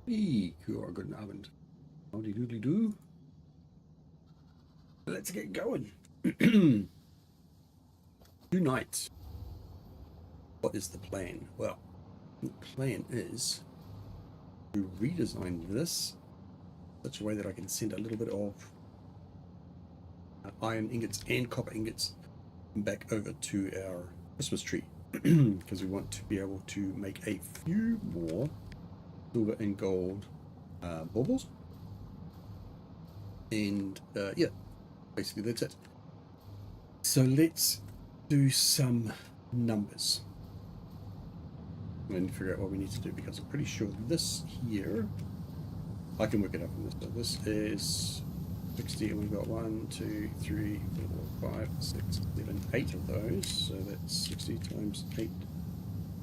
Guten Abend. Howdy doodly doo. Let's get going. Tonight, what is the plan? Well, the plan is to redesign this in such a way that I can send a little bit of iron ingots and copper ingots back over to our Christmas tree because we want to be able to make a few more silver and gold baubles. And yeah, basically that's it. So let's do some numbers and figure out what we need to do, because I'm pretty sure this here, I can work it out from this. So this is 60 and we've got 1, 2, 3, 4, 5, 6, 7, 8 of those. So that's 60 times 8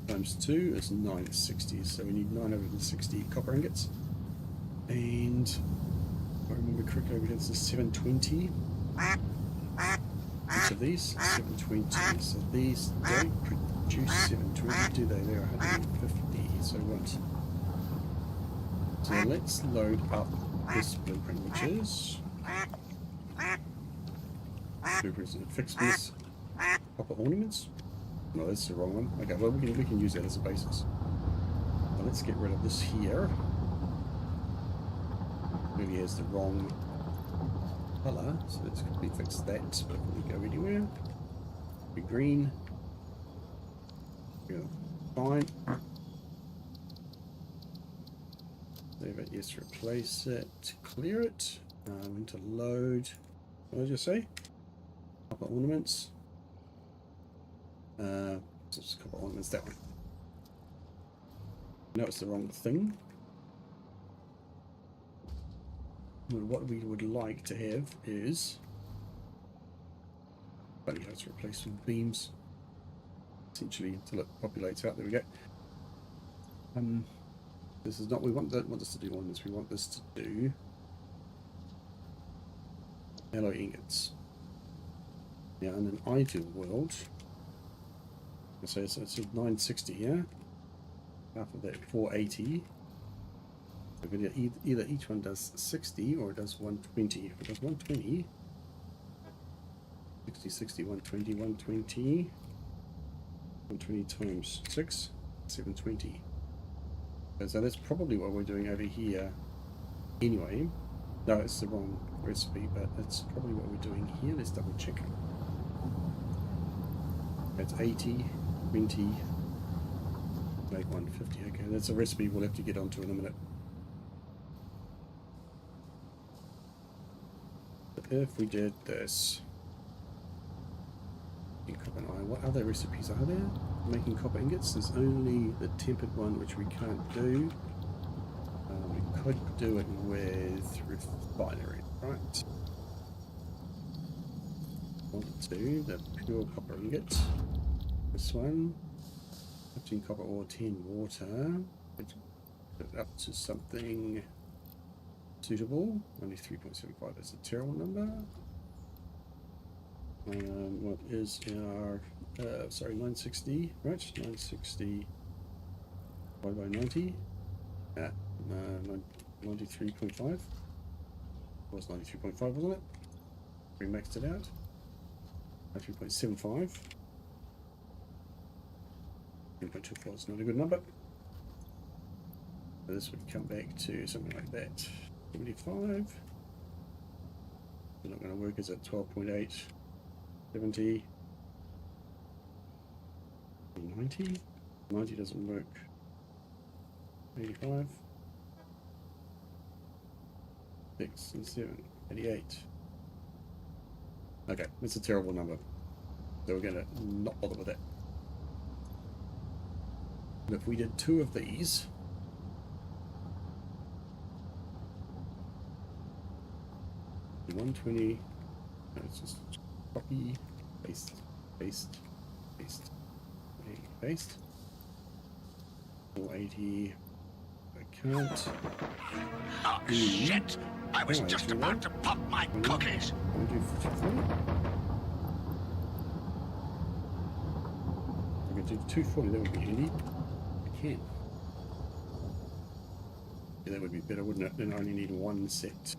times 2 is 960. So we need 960 copper ingots. And if I remember correctly, we had this 720. Each of these 720. So these don't produce 720, do they? They're 150. So what? So let's load up this blueprint, which is blueprints and Ficsmas copper ornaments. No, that's the wrong one. Okay, well we can use that as a basis. Now let's get rid of this here. Really has the wrong color, so let's quickly fix that before we go anywhere. Be green. Go fine. Save it, yes, replace it, clear it. Into load. What did I just say? Copper ornaments. Just copper ornaments, that one. No, it's the wrong thing. What we would like to have is, funny how it's replaced with beams essentially until it populates out. There we go. This is not what we want this to do on this. We want this to do alloy ingots. Now in an ideal world, so it's 960 here. Half of that 480. Either each one does 60 or it does 120. If it does 120, 60, 60, 120, 120, 120 times 6, 720. So that's probably what we're doing over here anyway. No, it's the wrong recipe, but that's probably what we're doing here. Let's double check. That's 80, 20, make 150. Okay, that's a recipe we'll have to get onto in a minute. If we did this, copper and iron, what other recipes are there? Making copper ingots, there's only the tempered one, which we can't do. We could do it with refinery, right? 1, 2, the pure copper ingot. This one, 15 copper ore, 10 water. Put it up to something suitable. Only 3.75. That's a terrible number. What is our sorry, 960, right? 960 divided by 90 at 93.5. It was 93.5, wasn't it? We maxed it out. 93.75. 3.24 is not a good number. So this would come back to something like that. 75. They're not going to work as at 12.8. 70. 90. 90 doesn't work. 85. 6 and 7. 88. Okay, that's a terrible number. So we're going to not bother with that. But if we did 2 of these, $120, no, it's just copy, paste, paste, paste, paste, 480, I can't. Oh, shit! I was just about to pop my cookies! Can we do 240? I could do 240, that would be handy. I can. Yeah, that would be better, wouldn't it? Then I only need one set.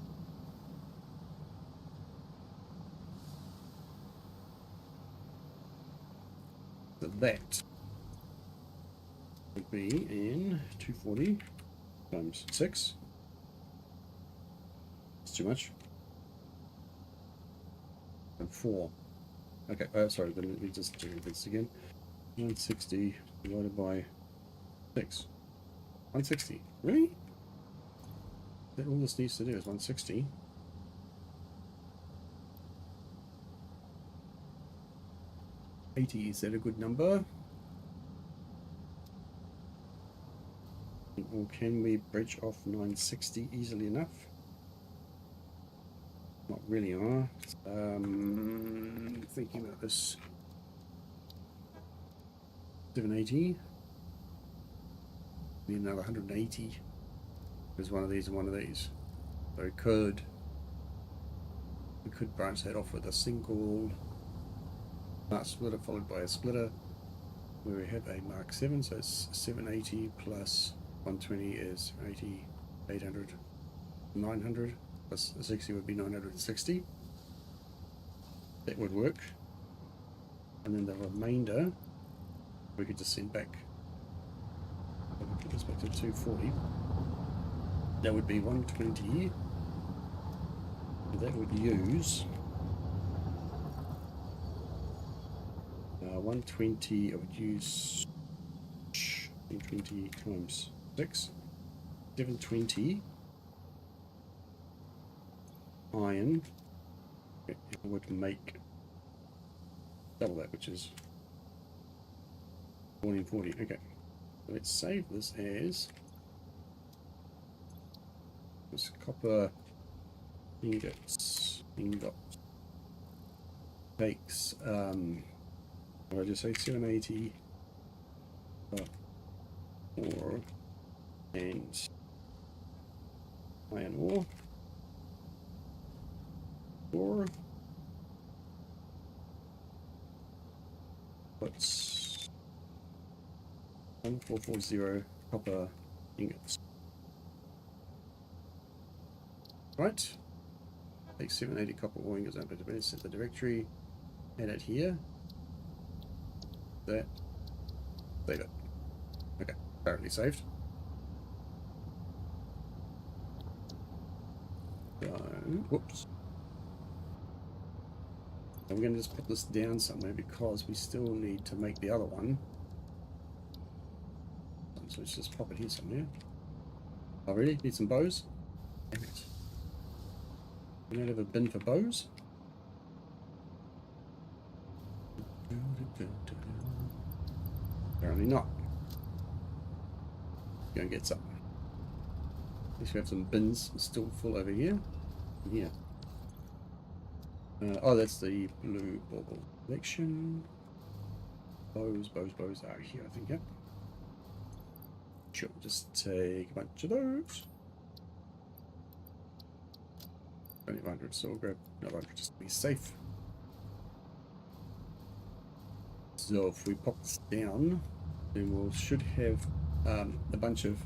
So that would be in 240 times 6. It's too much. And 4. Okay, sorry, then let me just do this again. 160 divided by 6. 160. Really? That all this needs to do is 160. 80, is that a good number? Or can we bridge off 960 easily enough? Not really, huh? Thinking about this. 780. Need another 180. There's one of these and one of these. So we could branch that off with a single Mark splitter followed by a splitter where we have a Mark 7, so it's 780 plus 120 is 80, 800, 900 plus 60 would be 960. That would work. And then the remainder we could just send back. So we'll put this back to 240. That would be 120. That would use 120. I would use 120 times 6, 720 iron. It would make double that, which is 1440. Okay, let's save this as this copper ingots. Takes what did I just say? 780 ore and iron ore. What's 1440 copper ingots? Right. Take 780 copper ore ingots out of the set the directory. Add it here. That. Save it. Okay. Apparently saved. So, whoops. I'm going to just put this down somewhere because we still need to make the other one. So let's just pop it here somewhere. Oh, really? Need some bows? Damn it. We don't have a bin for bows? Apparently not. Go and get some. At least we have some bins still full over here. Yeah. Oh, that's the blue bauble collection. Bows are here, I think, yeah. Sure, just take a bunch of those. 2500, so we'll grab another 100 just to be safe. So if we pop this down, then we should have a bunch of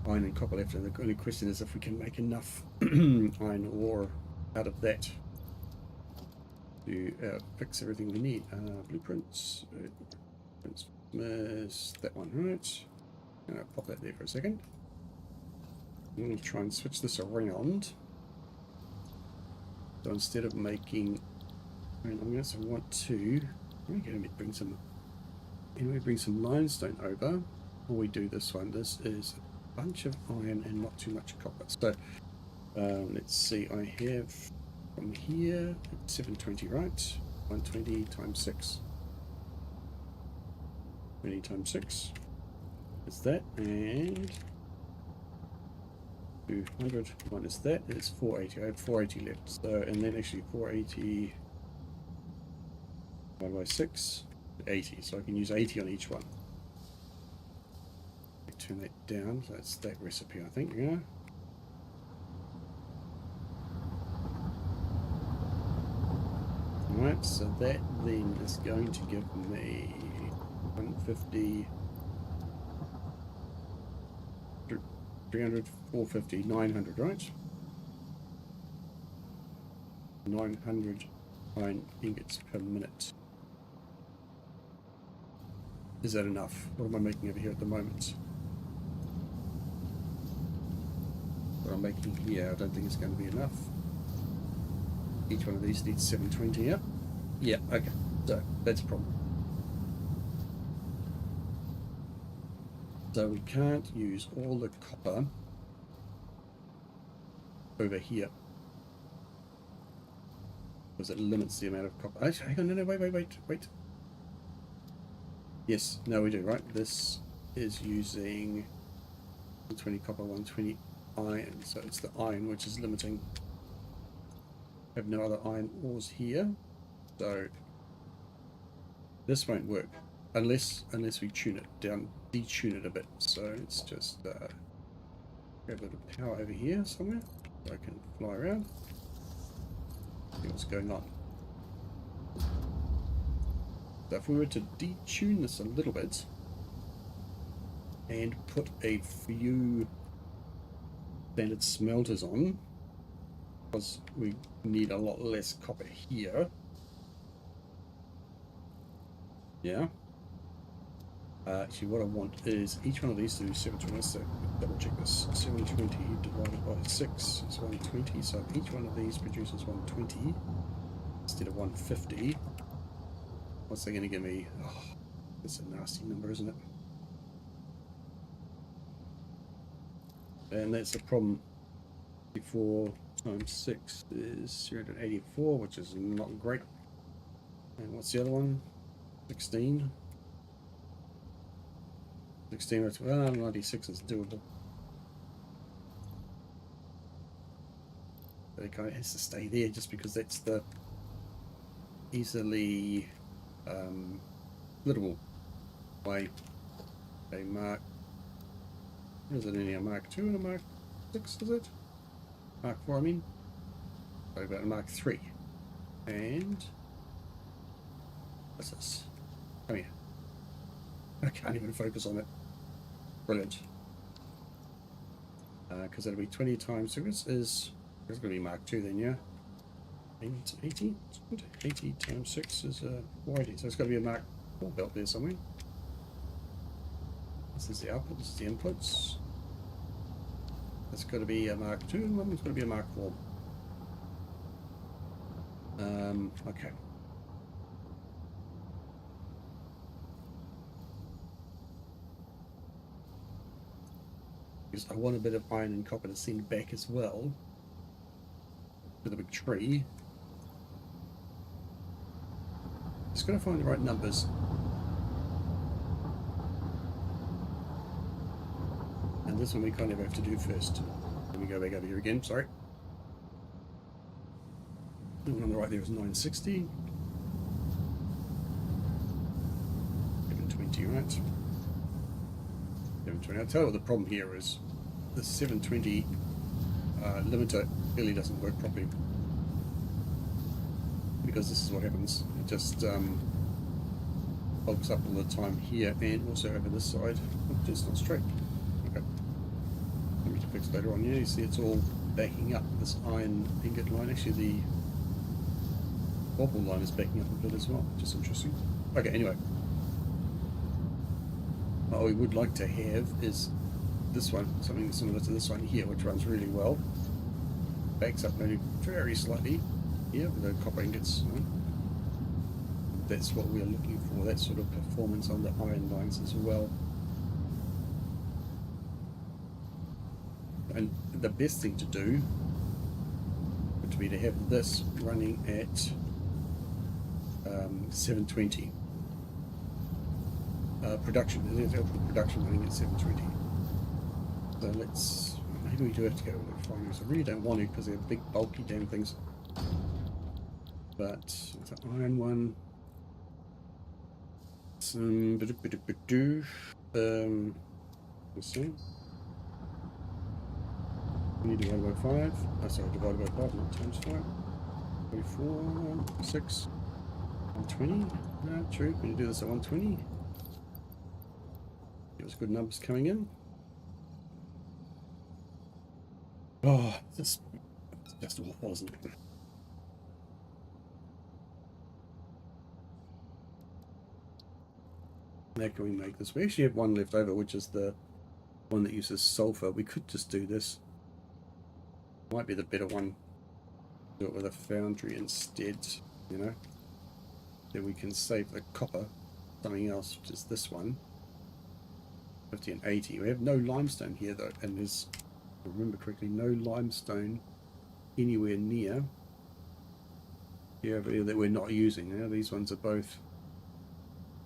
iron and copper left, and the only question is if we can make enough iron ore out of that to fix everything we need. Blueprints, Ficsmas, that one, right? I'm going to pop that there for a second. I'm going to try and switch this around. So instead of making, I'm going to want to. We're going to bring some. Anyway, bring some limestone over. Before we do this one, this is a bunch of iron and not too much copper. So let's see. I have from here 720, right? 120 times 6. 20 times 6. Is that, and 200 minus that is 480. I have 480 left. So, and then actually 480 divided by 6, 80. So I can use 80 on each one. Turn that down. So that's that recipe, I think. Yeah. Alright, so that then is going to give me 150. 300, 450, 900, right? 900 iron ingots per minute. Is that enough? What am I making over here at the moment? What I'm making here, I don't think it's going to be enough. Each one of these needs 720, yeah? Yeah, okay. So, that's a problem. So we can't use all the copper over here, because it limits the amount of copper. Oh, hang on, no, wait. Yes, no, we do, right? This is using 120 copper, 120 iron, so it's the iron which is limiting. We have no other iron ores here, so this won't work unless we tune it down, detune it a bit. So let's just grab a bit of power over here somewhere so I can fly around, see what's going on. So if we were to detune this a little bit and put a few standard smelters on, because we need a lot less copper here. Yeah. Actually, what I want is each one of these to do 720. So double check this. 720 divided by 6 is 120. So each one of these produces 120 instead of 150. What's that going to give me? Oh, that's a nasty number, isn't it? And that's the problem. 54 times 6 is 384, which is not great. And what's the other one? 16. 16, well, 96 is doable. But it kind of has to stay there just because that's the easily splittable by a Mark. What is it in here? Mark 2 and a Mark 6, is it? Mark 4, I mean. Sorry about a Mark 3. And what's this? Come here. I can't even focus on it. Brilliant. Because it'll be 20 times, so this is, it's going to be Mark 2 then, yeah? 80? 80 times 6 is 480, so it's got to be a Mark 4 belt there somewhere. This is the output, this is the inputs. It's got to be a Mark 2, and one has got to be a Mark 4. Okay. Because I want a bit of iron and copper to send back as well to the big tree. Just got to find the right numbers. And this one we kind of have to do first. Let me go back over here again, sorry. The one on the right there is 960. 720, right? 720. I'll tell you what the problem here is. The 720 limiter really doesn't work properly. Because this is what happens. It just bulks up all the time here and also over this side. Oops, it's not straight. Okay. Let me fix later on. Yeah, you see it's all backing up. This iron ingot line, actually the bobble line is backing up a bit as well, which is interesting. Okay, anyway. What we would like to have is this one, something similar to this one here, which runs really well. Backs up only very slightly here with the copper ingots. That's what we're looking for, that sort of performance on the iron lines as well. And the best thing to do would be to have this running at 720. Production running at 720. So let's, maybe we do have to go with the refineries. I really don't want to because they're big bulky damn things. But it's an iron one. Some let's see. 20 divided by 5. Oh, sorry, divided by 5, not times 5. 24, 6, 120. No, true. Can you do this at 120? Give us good numbers coming in. Oh, it's just awful, isn't it? How can we make this? We actually have one left over, which is the one that uses sulfur. We could just do this. Might be the better one. Do it with a foundry instead, you know. Then we can save the copper. Something else, which is this one. 50 and 80. We have no limestone here though, and there's, if I remember correctly, no limestone anywhere near here that we're not using. Now these ones are both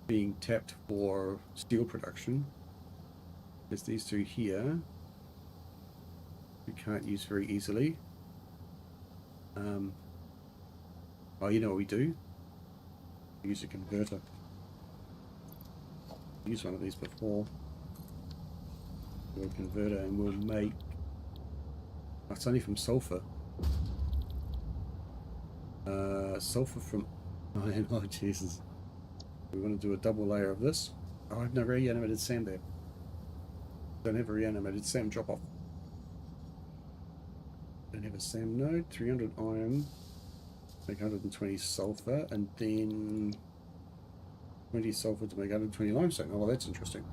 being tapped for steel production. There's these two here we can't use very easily. Oh, you know what we do? We use a converter. I used one of these before. Do a converter and we'll make... Oh, it's only from sulfur. Sulfur from iron. Oh Jesus. We want to do a double layer of this. Oh, I have no reanimated sand there. Don't have a reanimated sand drop off. Don't have a sand node. 300 iron. Make 120 sulfur, and then 20 sulfur to make 120 limestone. Oh, well, that's interesting.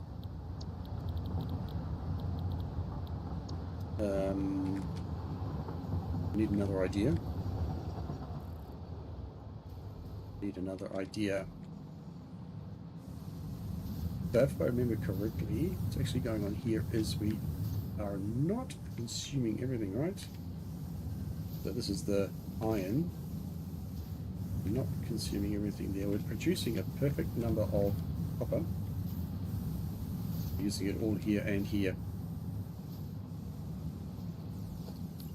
Need another idea. Need another idea. So if I remember correctly, what's actually going on here is we are not consuming everything, right? So this is the iron. We're not consuming everything there. We're producing a perfect number of copper. Using it all here and here.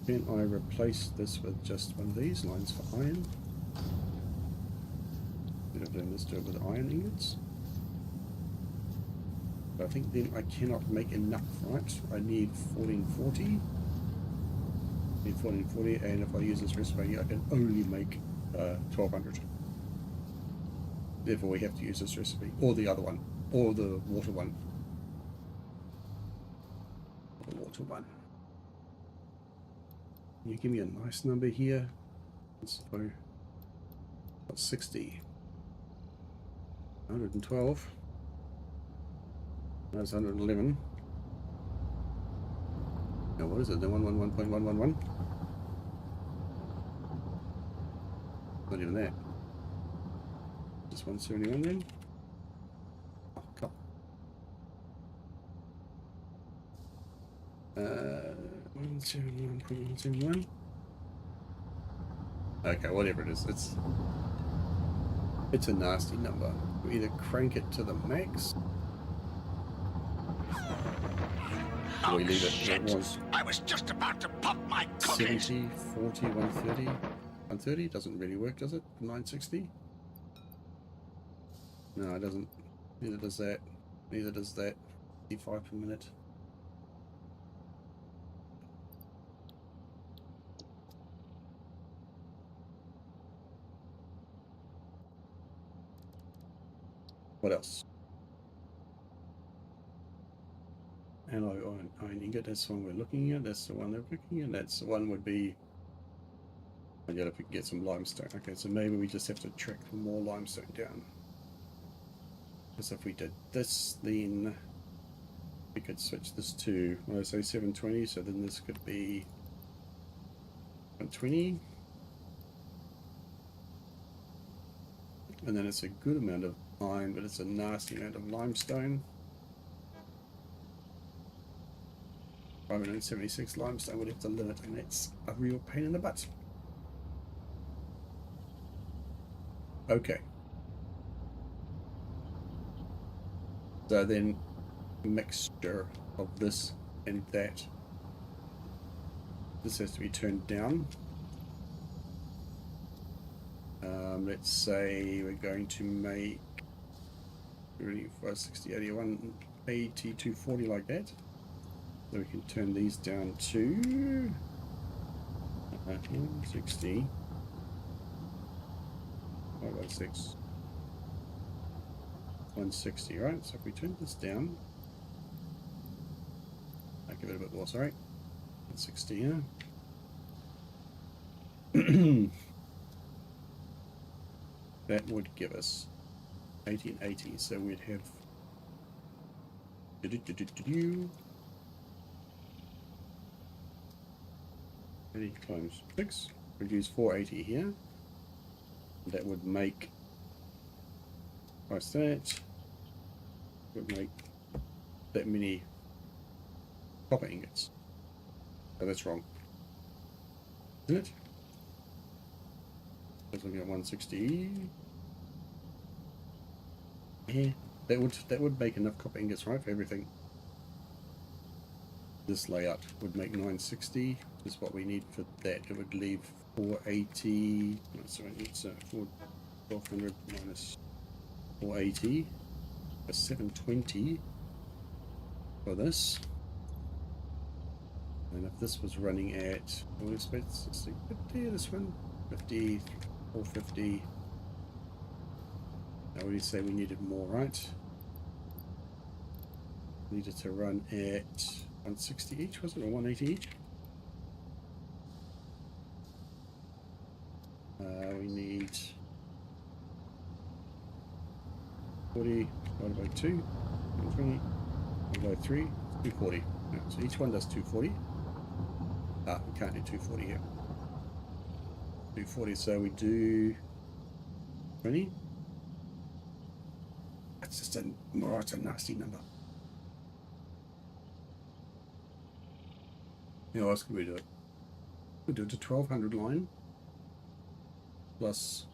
Can I replace this with just one of these lines for iron? Instead of doing this, do it with iron ingots. But I think then I cannot make enough, right? I need 1440. I need 1440, and if I use this recipe, I can only make 1200. Therefore, we have to use this recipe, or the other one, or the water one. The water one. Can you give me a nice number here? So, got 60. 112. That's 111. Now what is it? The 111.111? Not even that. Just 171 then? Oh, come. 171.171. Okay, whatever it is, it's a nasty number. We either crank it to the max, or we leave it where it was. I was just about to pop my cookies. 70, 40, 130. 130 doesn't really work, does it? 960? No, it doesn't. Neither does that. Neither does that. 55 per minute. What else? Alloy iron ingot, that's the one we're looking at. That's the one they're looking at. That's the one would be... And yet if we can get some limestone. Okay, so maybe we just have to track for more limestone down. Because if we did this, then we could switch this to, well, I say 720, so then this could be 120. And then it's a good amount of iron, but it's a nasty amount of limestone. 576 limestone would have to limit, and it's a real pain in the butt. Okay. So then, mixture of this and that. This has to be turned down. Let's say we're going to make 560, 81, 80, 240 like that. So we can turn these down to 60. 506. 160, right? So if we turn this down, I'll give it a bit more, sorry. 160 here. That would give us 1880. So we'd have 80 times 6. Reduce 480 here. That would make, what's that? Would make that many copper ingots. Oh, that's wrong, isn't it? I was looking at 160. Yeah, that would make enough copper ingots, right, for everything. This layout would make 960. Is what we need for that. It would leave 480. No, sorry, it's 1200 minus 480 for 720 for this. And if this was running at, what is it? 50, this one 50, 450. I already say we needed more, right? Needed to run at 160 each, was it, or 180 each? We need 40 divided by 2, 120 divided by 3, 240. Yeah, so each one does 240. We can't do 240 here. 240, so we do 20. That's just it's a nasty number. How else can we do it? We do it to 1200 line plus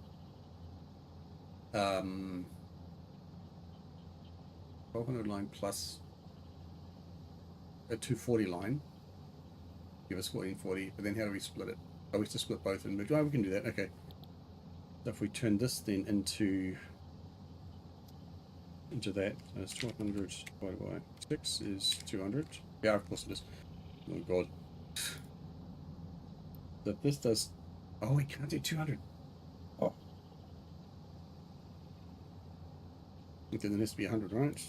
1200 line plus a 240 line. Give us 1440, but then how do we split it? Oh, we have to split both in mid. Oh, we can do that. Okay. So if we turn this then into that, it's 1200 divided by 6 is 200. Yeah, of course it is. Oh god. So this does. Oh, we can't do 200. Oh. Okay, then it has to be 100, right?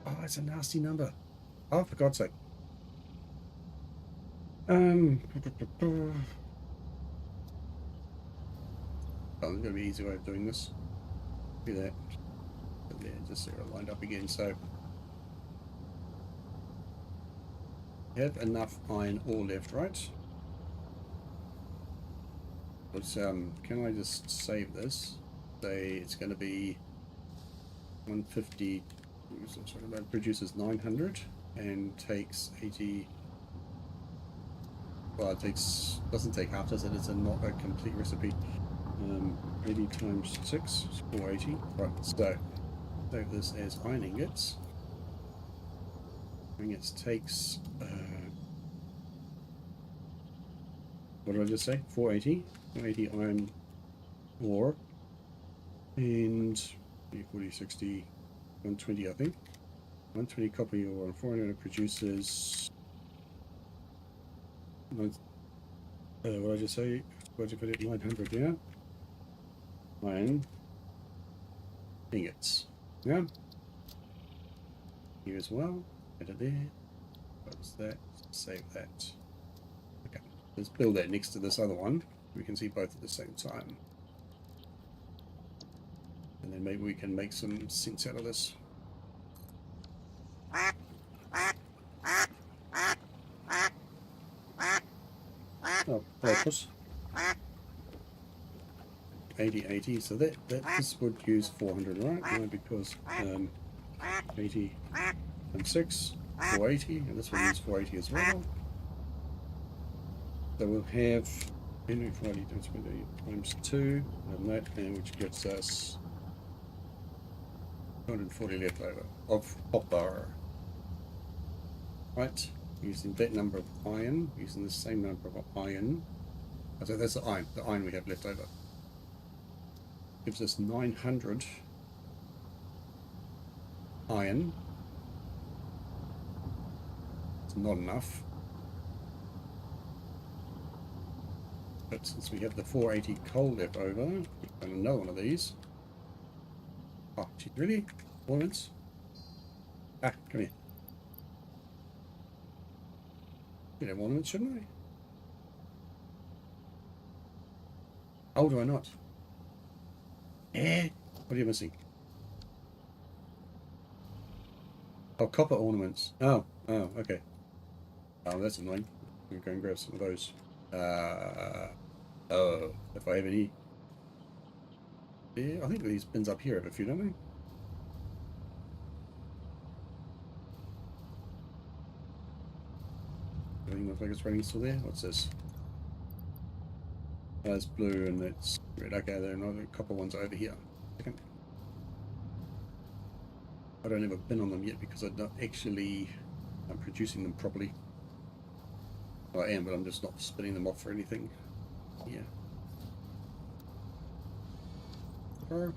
Oh, it's a nasty number. Oh, for God's sake. Oh, there's going to be an easy way of doing this. Do that. But yeah, just so we're lined up again. So have enough iron ore left, right? But can I just save this? Say it's going to be 150. Sorry, that produces 900 and takes 80. Well, it doesn't take half, does it? It's not a complete recipe. 80 times 6 is 480. Right, so save this as iron ingots. Ingots takes, what did I just say? 480. 480 iron ore. And 40, 60, 120, I think. 120 copper ore and 400 produces. What did I just say? What did I put it? 900, yeah? Iron ingots. Yeah? Here as well. Put it there. Close that. Save that. Okay. Let's build that next to this other one. We can see both at the same time. And then maybe we can make some sense out of this. Oh, purpose. 80, so that this would use 400, right? No, because 80 times 6, 480, and this one is 480 as well. So we'll have 480 times 2, and that, and which gives us 240 left over of copper. Right? Using that number of iron, using the same number of iron. So that's the iron we have left over. Gives us 900 iron. It's not enough. But since we have the 480 coal left over, we've got another one of these. Oh, geez, really? 4 minutes? Ah, come here. Should have ornaments, shouldn't I? Oh, do I not? Eh? What are you missing? Oh, copper ornaments. Oh, okay. Oh, that's annoying. I'm going to grab some of those. Oh, if I have any. Yeah, I think these bins up here have a few, don't they? Everything looks like it's running still there. What's this? Oh, it's blue and it's red. Okay, there are another copper ones over here. Second. I don't have a bin on them yet because I'm not actually producing them properly. Well, I am, but I'm just not spinning them off for anything. Yeah. Grab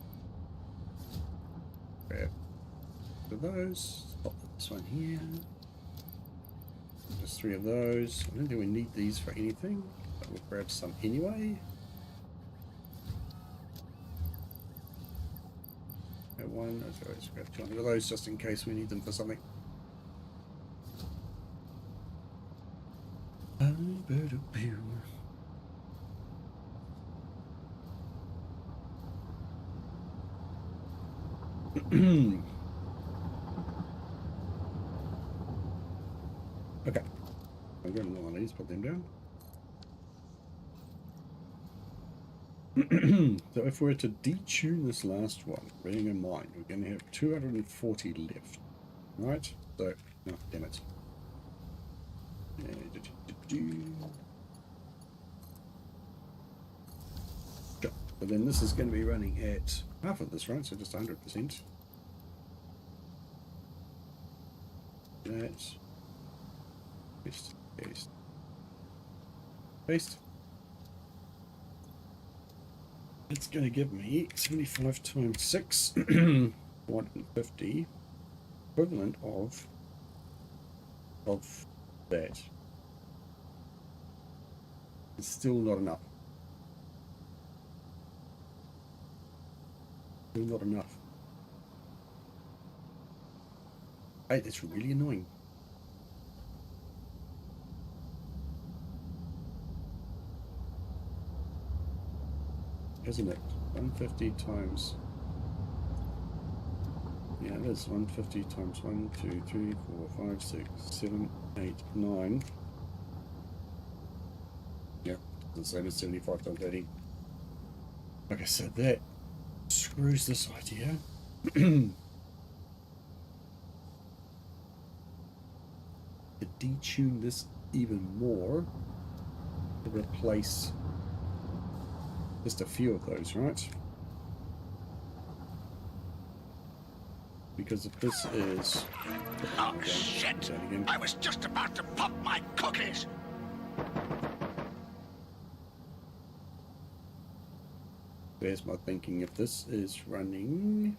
those. Pop this one here. Just 3 of those. I don't think we need these for anything, but we'll grab some anyway. One. Let's grab 200 of those just in case we need them for something. Okay. I'm going to one of these, put them down. So if we're to detune this last one, bearing in mind we're going to have 240 left, right? So, oh, damn it. Sure. But then this is going to be running at half of this, right? So just 100%. That's paste, paste, paste. It's going to give me 75 times 6, 150, equivalent of that. It's still not enough. Still not enough. Hey, that's really annoying. Isn't it? 150 times. Yeah, it is 150 times 1, 2, 3, 4, 5, 6, 7, 8, 9. Yeah, the same as 75 times 80. Like I said, that screws this idea. To detune this even more, to replace just a few of those, right? Because if this is... Oh, shit! I was just about to pop my cookies! There's my thinking. If this is running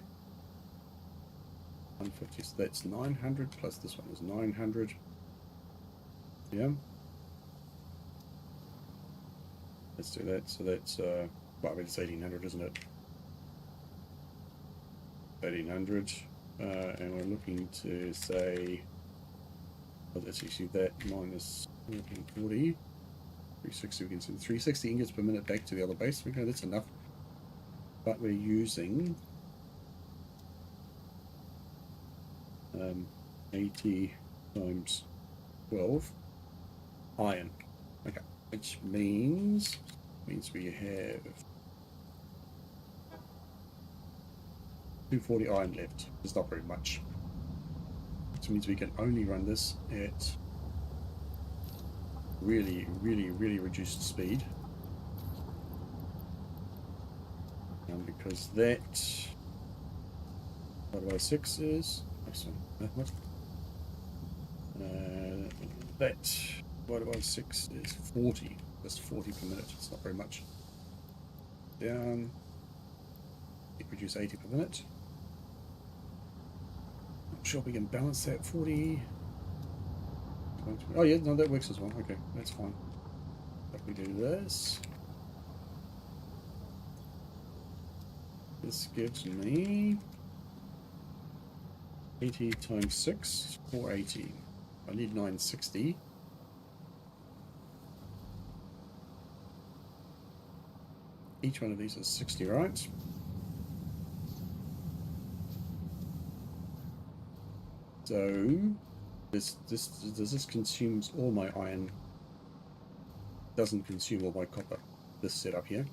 150, so that's 900 plus this one is 900. Yeah. Let's do that. So that's, well, I mean, it's 1800, isn't it? 1800. And we're looking to say, well, let's actually that minus 1440. 360, we can send 360 ingots per minute back to the other base. Okay, that's enough. But we're using 80 times 12 iron. Okay, which means we have 240 iron left. It's not very much. Which means we can only run this at really reduced speed. Because that divided by 6 is what? That divided by 6 is 40. That's 40 per minute. It's not very much. Down. We produce 80 per minute. Not sure we can balance that 40. Oh yeah, no, that works as well. Okay, that's fine. If we do this. This gives me 80 times 6, 480. I need 960. each one of these is 60, right? So this consumes all my iron. Doesn't consume all my copper. This setup here.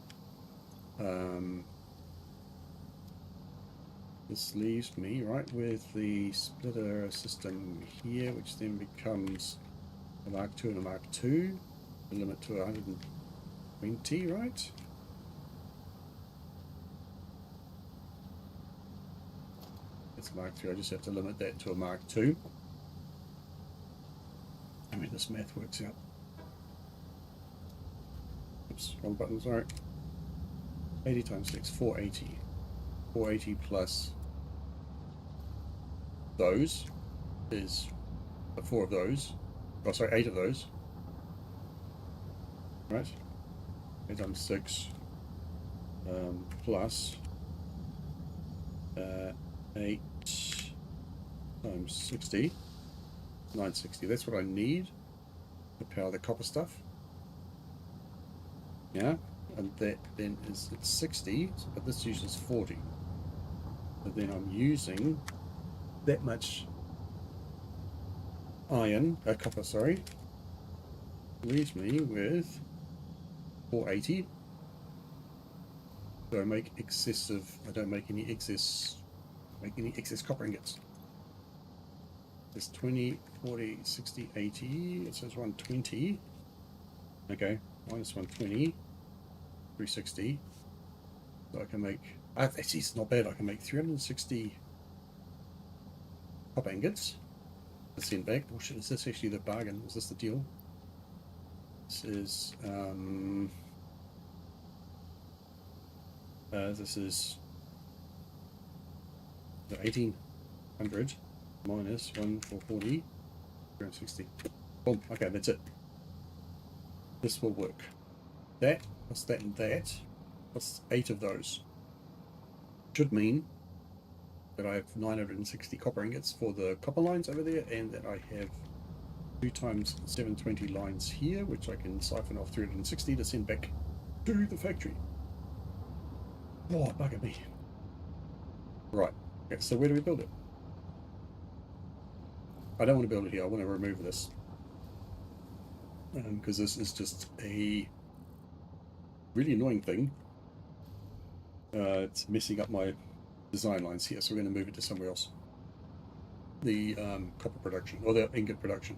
This leaves me right with the splitter system here, which then becomes a Mark II and a Mark II. The limit to 120, right? It's a Mark III. I just have to limit that to a Mark II. I mean, this math works out. Oops, wrong button, sorry. 80 times 6, 480. 480 plus those is 4 of those. Oh, sorry, 8 of those. Right? 8 times 6 plus 8 times 60. 960. That's what I need to power the copper stuff. Yeah, and that then is it's 60, but this uses 40. So then I'm using that much copper, sorry, leaves me with 480. So I don't make any excess copper ingots. It's 20, 40, 60, 80, it says 120. Okay, minus 120, 360. So I can make, actually it's not bad, I can make 360 copper ingots. To send back. Oh shit, is this actually the bargain? Is this the deal? This is the 1800 minus 1 for 40, 360. Boom. Okay, that's it. This will work. That plus that and that plus 8 of those should mean that I have 960 copper ingots for the copper lines over there, and that I have 2 times 720 lines here, which I can siphon off 360 to send back to the factory. Oh, bugger me. Right. Okay, so where do we build it? I don't want to build it here. I want to remove this. Because this is just a really annoying thing. It's messing up my design lines here, so we're going to move it to somewhere else. The copper production, or the ingot production.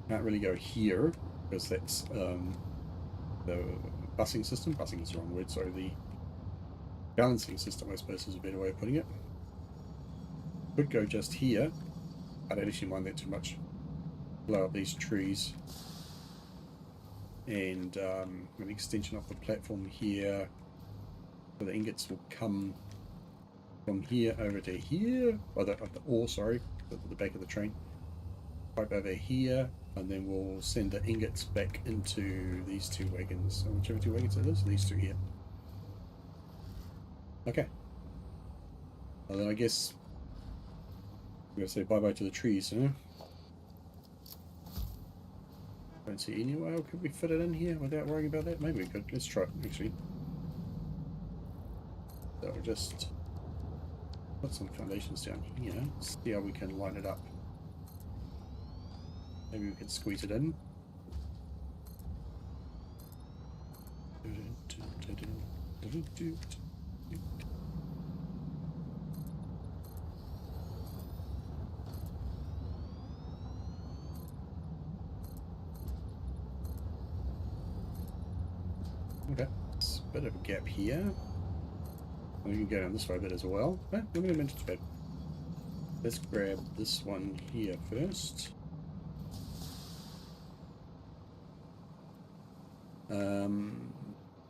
Can't really go here, because that's the busing system. Busing is the wrong word, sorry. The balancing system, I suppose, is a better way of putting it. Could go just here. I don't actually mind that too much. Blow up these trees. And an extension of the platform here. So the ingots will come from here over to here. Or the ore, sorry, the back of the train. Pipe over here, and then we'll send the ingots back into these 2 wagons. So whichever 2 wagons it is, these 2 here. Okay. Well, then I guess we're going to say bye-bye to the trees, huh? Don't see any way. Could we fit it in here without worrying about that? Maybe we could. Let's try it, actually. So we'll just put some foundations down here. See how we can line it up. Maybe we can squeeze it in. Okay, it's a bit of a gap here. We can go down this way a bit as well. I'm going to mention it. Let's grab this one here first.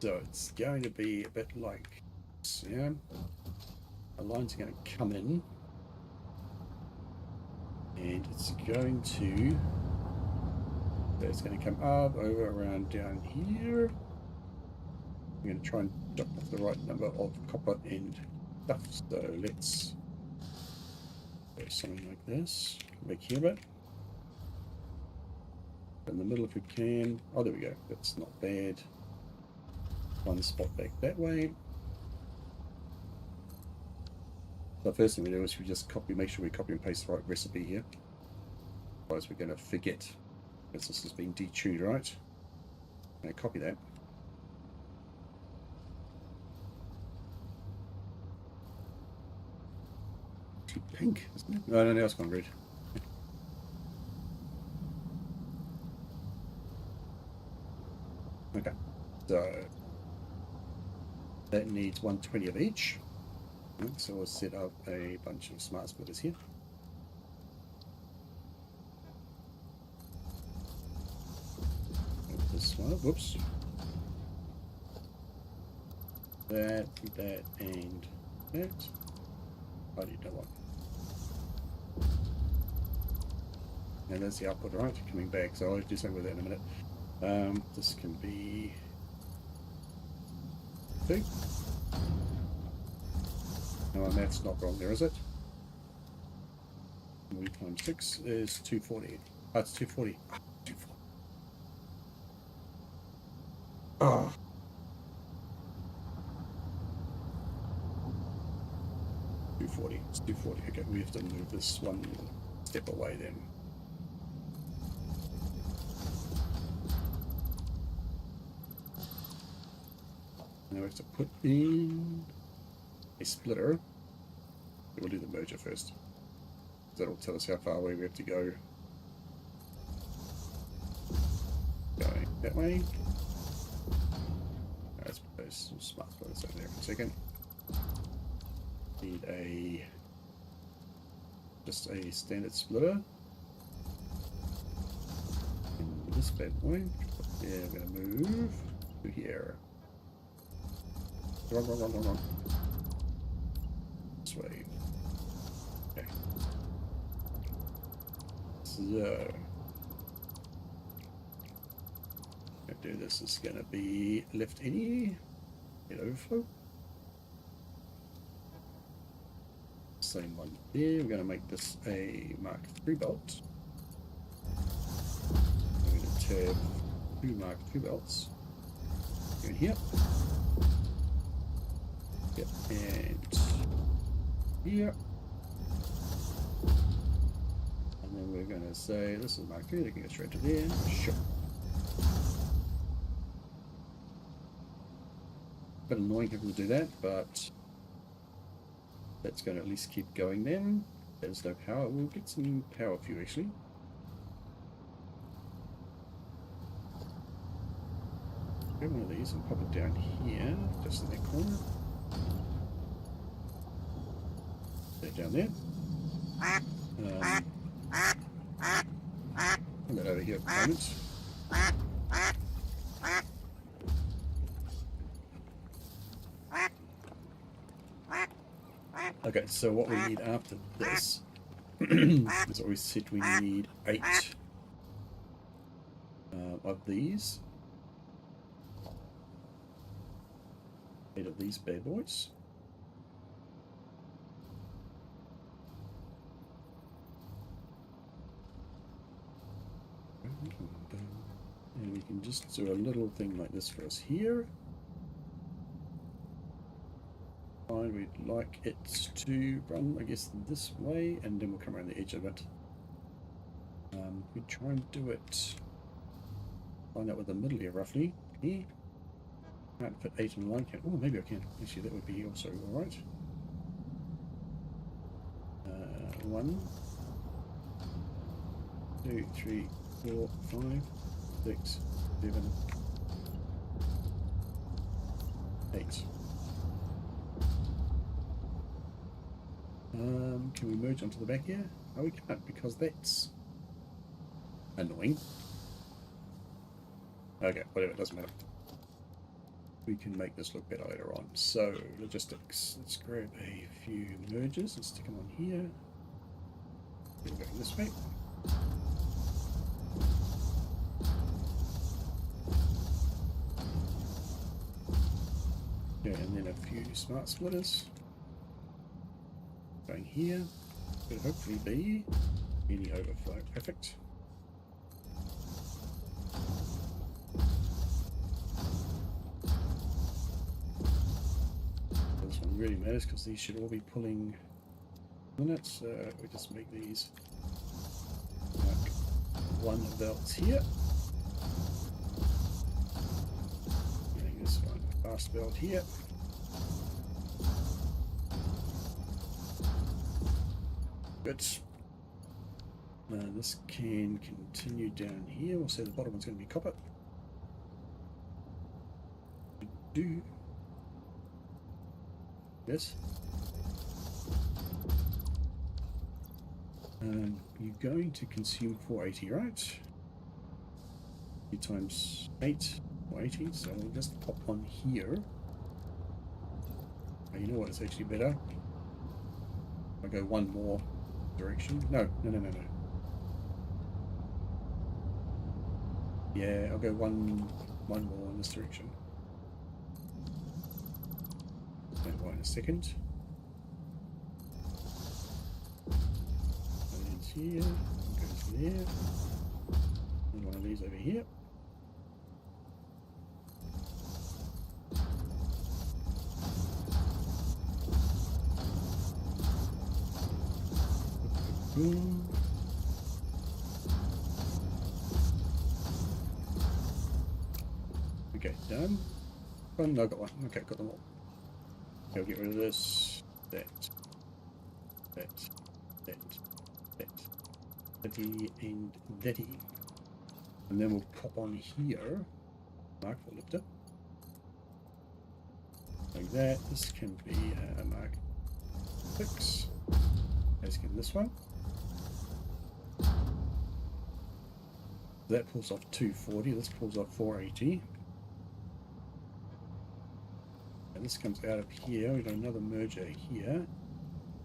So it's going to be a bit like this, yeah. The line's going to come in, and it's going to come up, over, around, down here. I'm going to try and drop off the right number of copper and stuff. So let's do something like this. Come back here a bit. In the middle if we can. Oh, there we go. That's not bad. one spot back that way. So the first thing we do is we just make sure we copy and paste the right recipe here. Otherwise we're going to forget, because this has been detuned, right? I'm going to copy that. Too pink, isn't it? No, now it's gone red. Okay, so that needs 120 of each. So we'll set up a bunch of smart splitters here. This one, whoops. That, and that. I need that one. And that's the output, right? Coming back, so I'll do something with that in a minute. This can be 2. No, my math's not wrong there, is it? 1 times 6 is 240. That's 240. 240. Oh. It's 240. Okay, we have to move this one step away then. Now we have to put in a splitter. We'll do the merger first. That'll tell us how far away we have to go. Going that way. Let's put some smart splitters over there for a second. Need just a standard splitter. And this bad boy. Yeah, I'm gonna move to here. Wrong. This way. Okay. So, gonna do this is gonna be left any overflow. Same one there. We're going to make this a Mark III belt. We're going to tab 2 Mark II belts. Go in here. Yep, and here. And then we're going to say this is Mark III. They can go straight to there. Sure. Bit annoying having to do that, but that's going to at least keep going then. There's no power. We'll get some power for you actually. Grab one of these and pop it down here, just in that corner. Put it down there. Put that over here at the moment. Okay, so what we need after this is what we said we need 8 of these. 8 of these bad boys. And we can just do a little thing like this for us here. We'd like it to run, I guess, this way, and then we'll come around the edge of it. We try and do it, find out with the middle here roughly. Here. Can't fit 8 in line. Oh, maybe I can. Actually, that would be also alright. 1, 2, 3, 4, 5, 6, 7, 8. Can we merge onto the back here? Oh, we can't because that's annoying. Okay, whatever, it doesn't matter. We can make this look better later on. So, logistics. Let's grab a few mergers and stick them on here. We're going this way. Okay, and then a few smart splitters. Going here. Could hopefully be any overflow. Perfect. really matters because these should all be pulling minutes. We just make these like one belts here. Make this one a fast belt here. Good. This can continue down here. We'll say the bottom one's going to be copper. Do this. You're going to consume 480, right? 2 times 8, 480. So we'll just pop one here. Oh, you know what? It's actually better. I'll go one more direction. No. Yeah, I'll go one more in this direction. And one in a second. And here, goes there. And one of these over here. Boom. Okay, done. Oh, no, got one. Okay, got them all. I'll get rid of this, that, and thatty. And then we'll pop on here, mark for lifter. Like that. This can be mark 6, as can this one. That pulls off 240, this pulls off 480. And this comes out of here, we've got another merger here,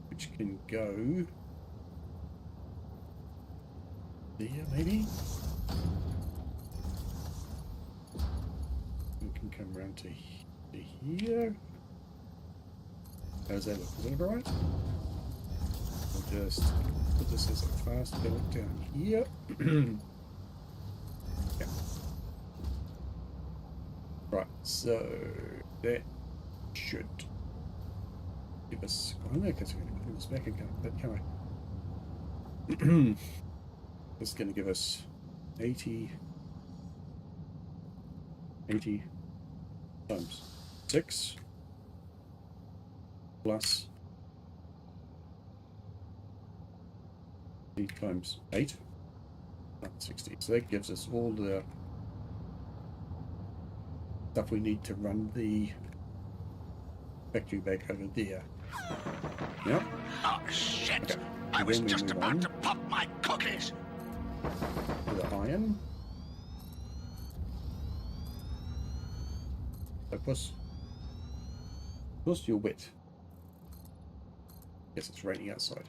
which can go there maybe. We can come around to here. How does that look? Is that alright? We'll just put this as a fast belt down here. Yeah. Right, so that should give us. I don't know because we're going to pull this back again, but can I? This is going to give us 80 times 6 plus 8 times 8, 60. So that gives us all the stuff we need to run the factory back over there. Yep. Oh, shit! Okay. I was just move about on to pop my cookies! to the iron. So plus you're wet. Yes, it's raining outside.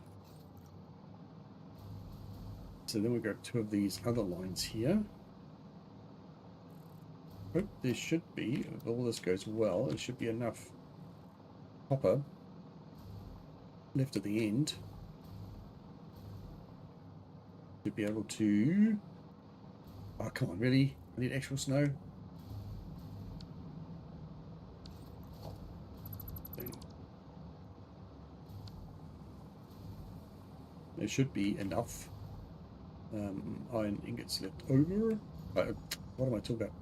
So then we grab 2 of these other lines here. Hope there should be, if all this goes well, there should be enough copper left at the end to be able to. Oh, come on, really? I need actual snow. There should be enough iron ingots left over. What am I talking about?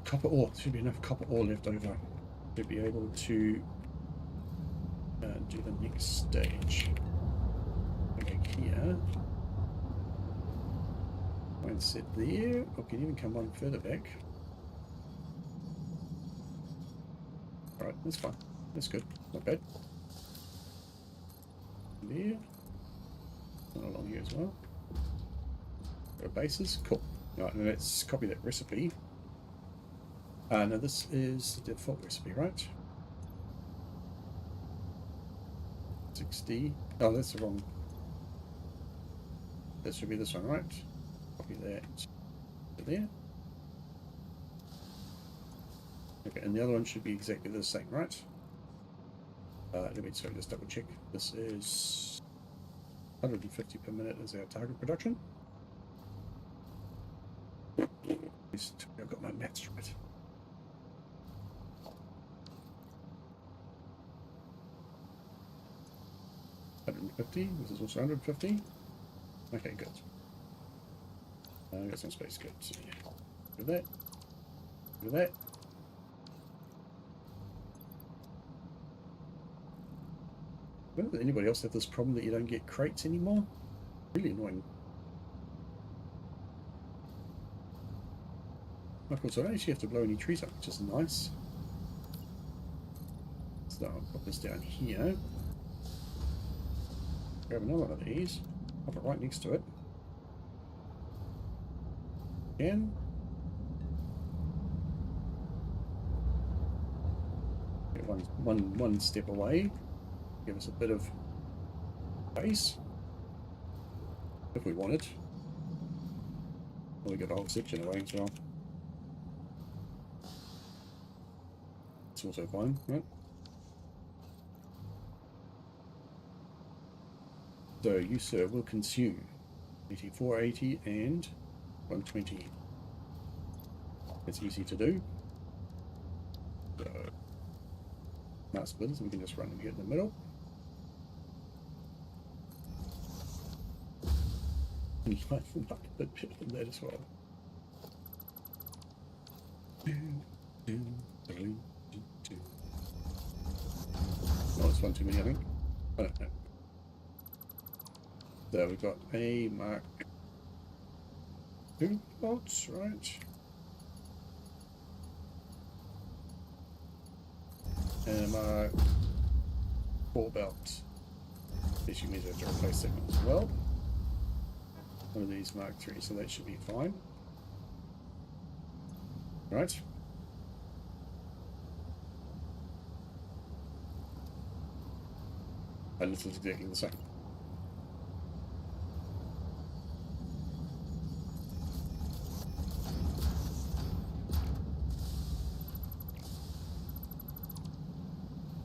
Copper ore. There should be enough copper ore left over to be able to do the next stage. Okay, here. Won't sit there. I can even come one further back. Alright, that's fine. That's good. Not bad. There. Not along here as well. There are bases. Cool. Alright, now let's copy that recipe. Now this is the default recipe, right? 60. Oh, that's the wrong. That should be this one, right? Copy that to there. Okay, and the other one should be exactly the same, right? Let me just double check. This is 150 per minute is our target production. least I've got my maths right. $150. This is also 150. Okay, good. Got some space. Good. So, yeah. Look at that. Look at that. Does anybody else have this problem that you don't get crates anymore? Really annoying. Of course, I don't actually have to blow any trees up, which is nice. So I'll put this down here. Grab another one of these. Pop it right next to it. Again. Get one step away. Give us a bit of space. If we want it. Well, we got the whole section away as well. It's also fine, right? So you, sir, will consume 8480 and 120. It's easy to do. So smart splitters, we can just run them here in the middle. And light them up a bit better than that as well. 2, 2, 3, 2, 2. Oh, it's one too many, I think. I don't know. So we've got a Mark II bolts, right? And a Mark IV belt. This you means we have to replace that one as well. One of these Mark III, so that should be fine. Right. And this is exactly the same.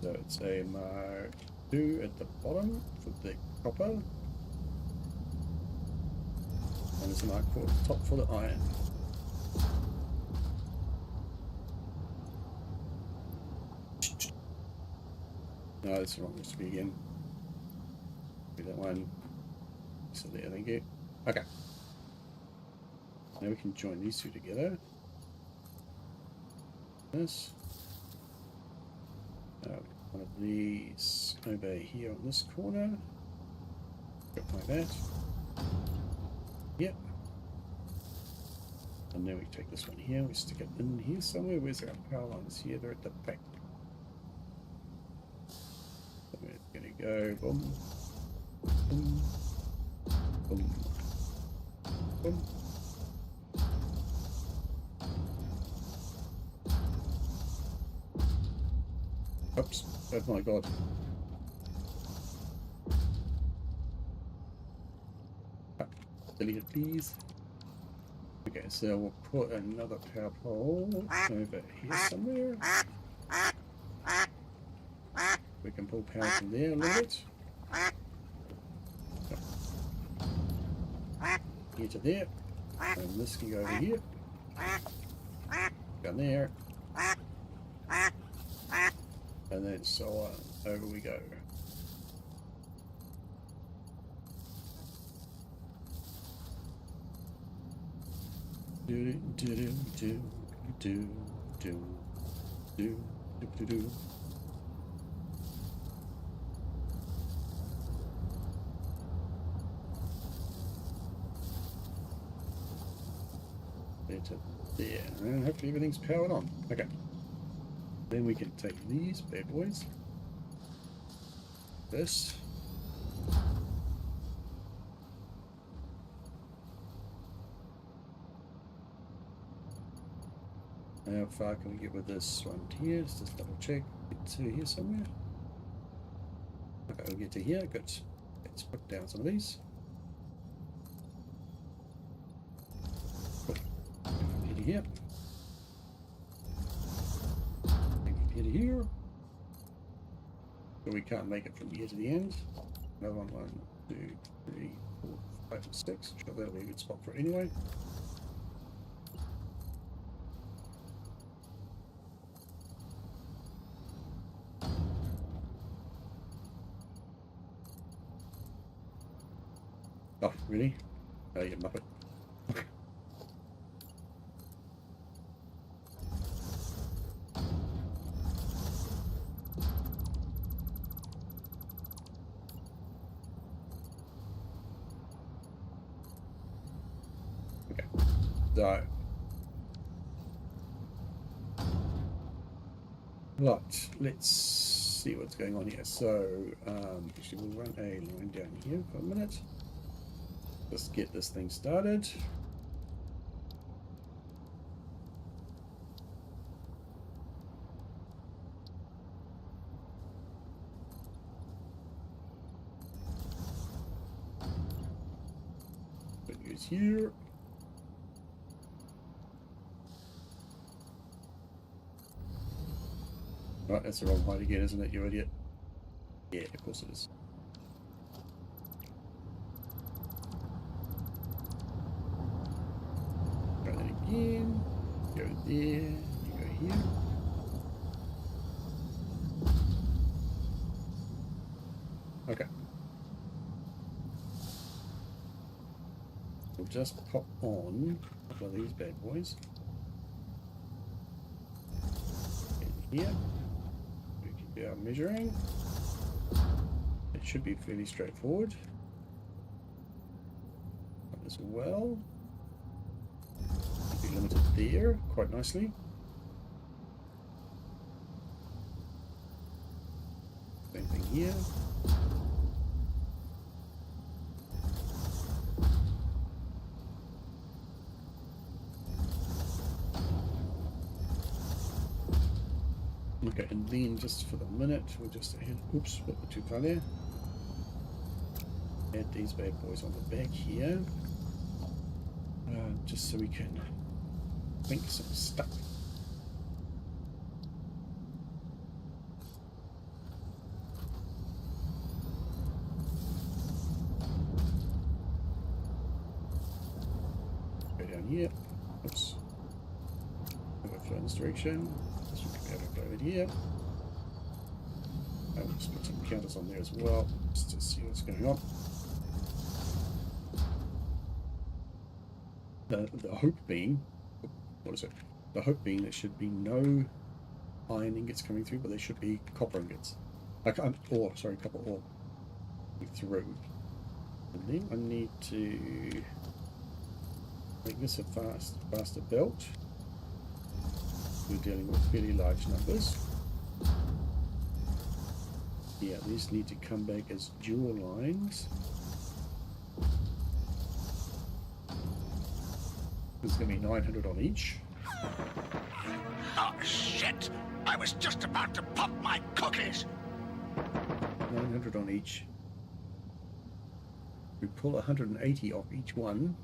So it's a Mark II at the bottom for the copper. And it's a Mark IV at the top for the iron. No, this is wrong recipe again. Do that one. So there, thank you. Okay. Now we can join these two together. This. One of these over here on this corner. Go like that. Yep. And then we take this one here, we stick it in here somewhere. Where's our power lines? Here, they're at the back. So we're gonna go boom, boom, boom, boom. Oops, oh my god. Delete it, please. Okay, so we'll put another power pole over here somewhere. We can pull power from there a little bit. Here to there. And this can go over here. Down there. And then so on. Over we go. Do do do do do do do do do. Into there, and hopefully everything's powered on. Okay. Then we can take these bad boys. This. How far can we get with this one here? Let's just double check. Get to here somewhere. Okay, we'll get to here. Good. Let's put down some of these. Put from here to here. From here to here. So we can't make it from here to the end. Another one. 1, 2, 3, 4, 5, 6. Sure, that'll be a good spot for it anyway. Oh, really? Oh, you muppet. Okay. So. Right, let's see what's going on here. So, actually, we'll run a line down here for a minute. Let's get this thing started. Good news here. Right, that's the wrong height again, isn't it, you idiot? Yeah, of course it is. Try that again. Go there. You go here. Okay. We'll just pop on a couple of these bad boys. In here. We can do our measuring. It should be fairly straightforward. As well. Be limited there quite nicely. Same thing here. Okay, and then just for the minute, we'll just add, oops, a bit too far there. Add these bad boys on the back here. Just so we can link some stuff. Go down here. Oops. Overflow in this direction. This will be overflow over here. I'll just put some counters on there as well, just to see what's going on. The hope being, what is it? The hope being there should be no iron ingots coming through, but there should be copper ingots. Ore, sorry, copper ore through. And then I need to make this a faster belt. We're dealing with fairly large numbers. Yeah, these need to come back as dual lines. There's going to be 900 on each. Oh, shit! I was just about to pop my cookies! 900 on each. We pull 180 off each one.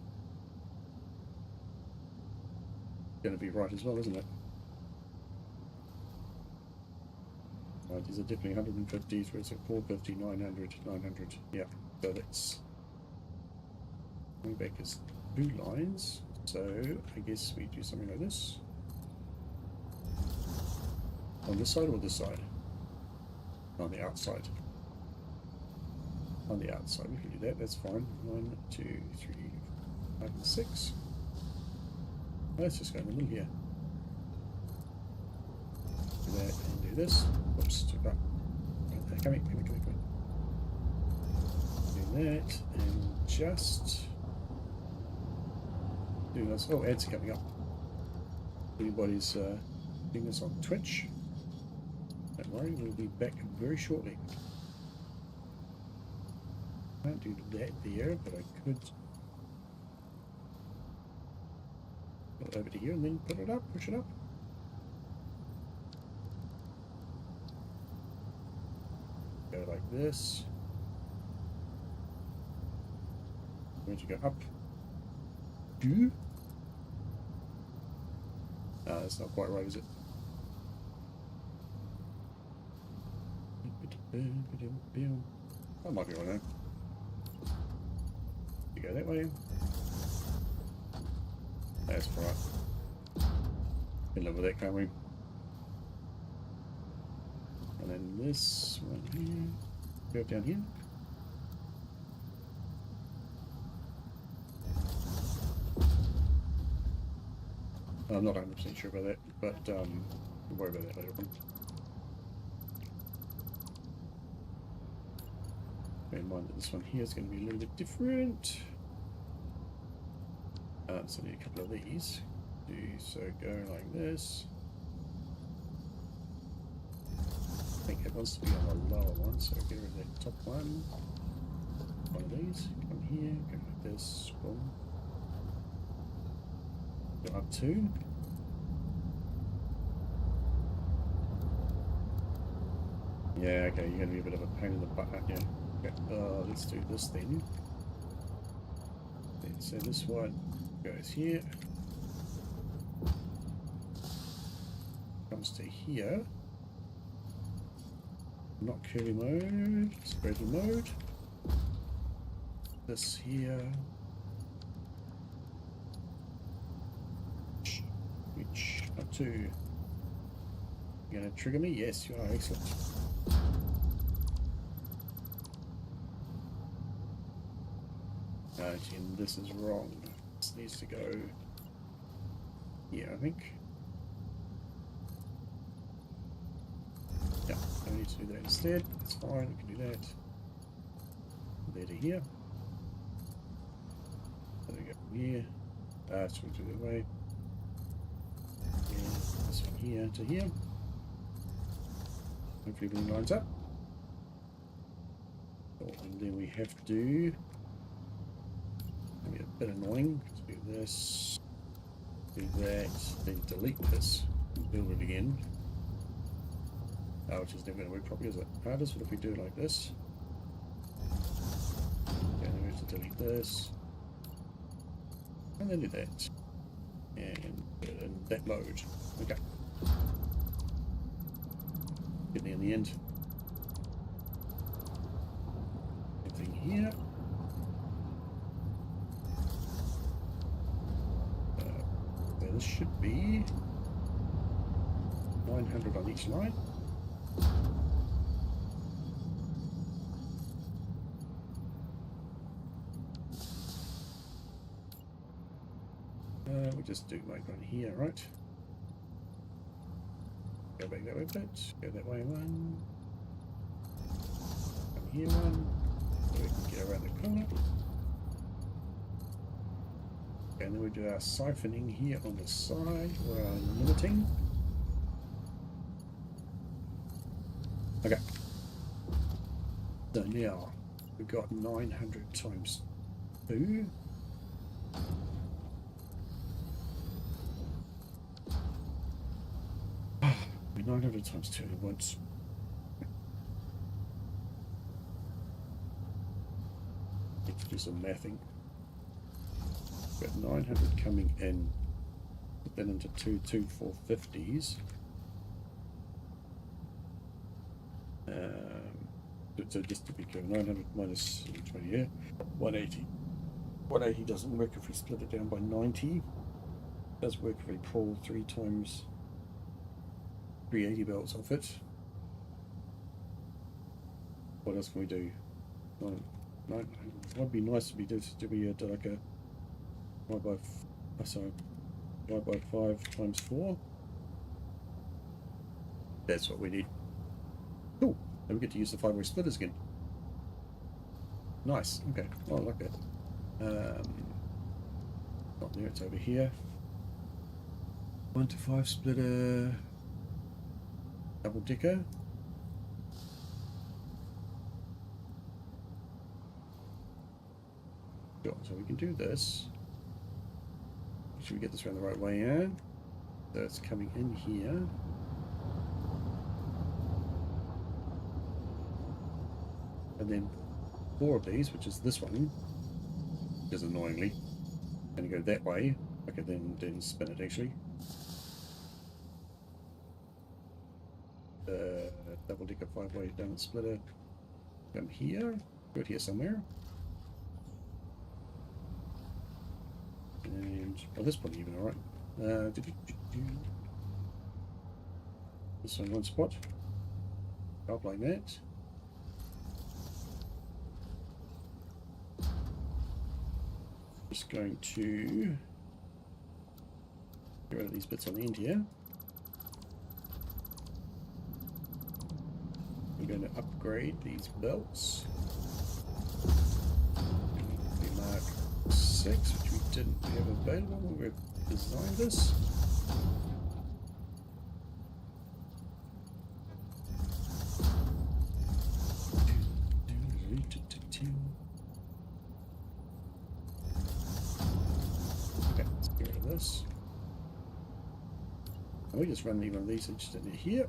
Going to be right as well, isn't it? Right, these are definitely 150s, whereas at 450, 900, 900. Yeah, so that's going back as 2 lines. So I guess we do something like this. On this side or this side? On the outside. On the outside, we can do that, that's fine. 1, 2, 3, 5, and 6. Let's just go in the middle here. Do that and do this. Whoops, too far. Come here. Do that and just do this. Oh, ads are coming up. Anybody's doing this on Twitch? Don't worry, we'll be back very shortly. Can't do that there, but I could put it over to here and then put it up, push it up. Go like this. I'm going to go up. That's not quite right, is it? That might be right now. You go that way. That's right. Can live with that, can't we? And then this one here. Go down here. I'm not 100% sure about that, but we'll worry about that later on. Bear in mind that this one here is going to be a little bit different. So I need a couple of these. So go like this. I think it wants to be on the lower one, so get rid of that top one. One of these. Come here, go like this. Boom. Go up two. Yeah, okay, you're going to be a bit of a pain in the butt, aren't you? Okay, let's do this then. So this one goes here. Comes to here. Not curly mode, spready mode. This here. Which up to. You're going to trigger me? Yes, you are. Excellent. And this is wrong. This needs to go here, I think. Yeah, I need to do that instead. That's fine, we can do that. There to here. There we go from here. Swing through the way. And this one here to here. Hopefully everything lines up. Oh, and then we have to. Maybe a bit annoying. Let's do this. Do that. Then delete this. And build it again. Which is never going to work properly, is it? Hardest. What if we do it like this? Okay, then we have to delete this. And then do that. And put it in that mode. Okay. Get there in the end. Same thing here. So this should be 900 on each line. We'll just do like one here, right? Go back that way a bit. Go that way one. Come here one. So we can get around the corner. Okay, and then we do our siphoning here on the side, or our limiting. Okay. So now we've got 900 times 2. 900 times 2 at once. Need to do some mathing. Got 900 coming in. Put that into 2 450s. So just to be clear, 900 minus 20, yeah, 180. 180 doesn't work if we split it down by 90. It does work if we pull 3 times 380 belts off it. What else can we do? It would be nice to be like a divide by 5 times 4. That's what we need. Cool. Then we get to use the 5-way splitters again. Nice. Okay. Oh, I like that. Not there. It's over here. 1 to 5 splitter. Double decker. Sure, so we can do this. Should we get this around the right way in? So it's coming in here. And then 4 of these, which is this one, is annoyingly going to go that way. Okay, then spin it actually. Double decker 5-way down splitter. Come here. Go here somewhere. And this one even alright. This one spot. Up like that. Just going to Get rid of these bits on the end here. We're going to upgrade these belts. We mark 6, which we didn't have available when we designed this. Okay, let's get rid of this. And we just run even of these just in here.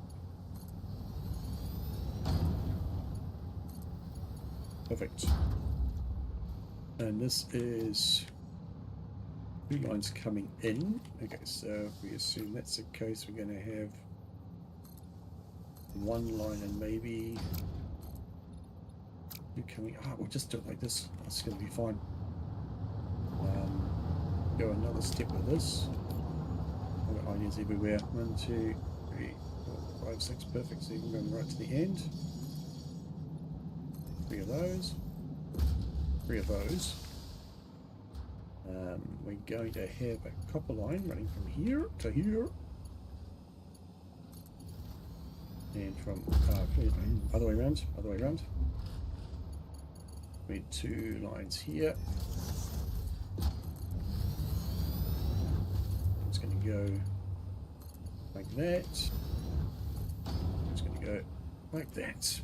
Perfect. And this is 2 lines coming in. Okay, so if we assume that's the case, we're going to have 1 line and maybe 2 coming. Ah, we'll just do it like this. That's going to be fine. Go another step with this. I've got ideas everywhere. 1, 2, 3, 4, 5, 6. Perfect. So you can go right to the end. 3 of those. 3 of those. We're going to have a copper line running from here to here. And from other way around, other way around. We need 2 lines here. It's going to go like that. It's going to go like that.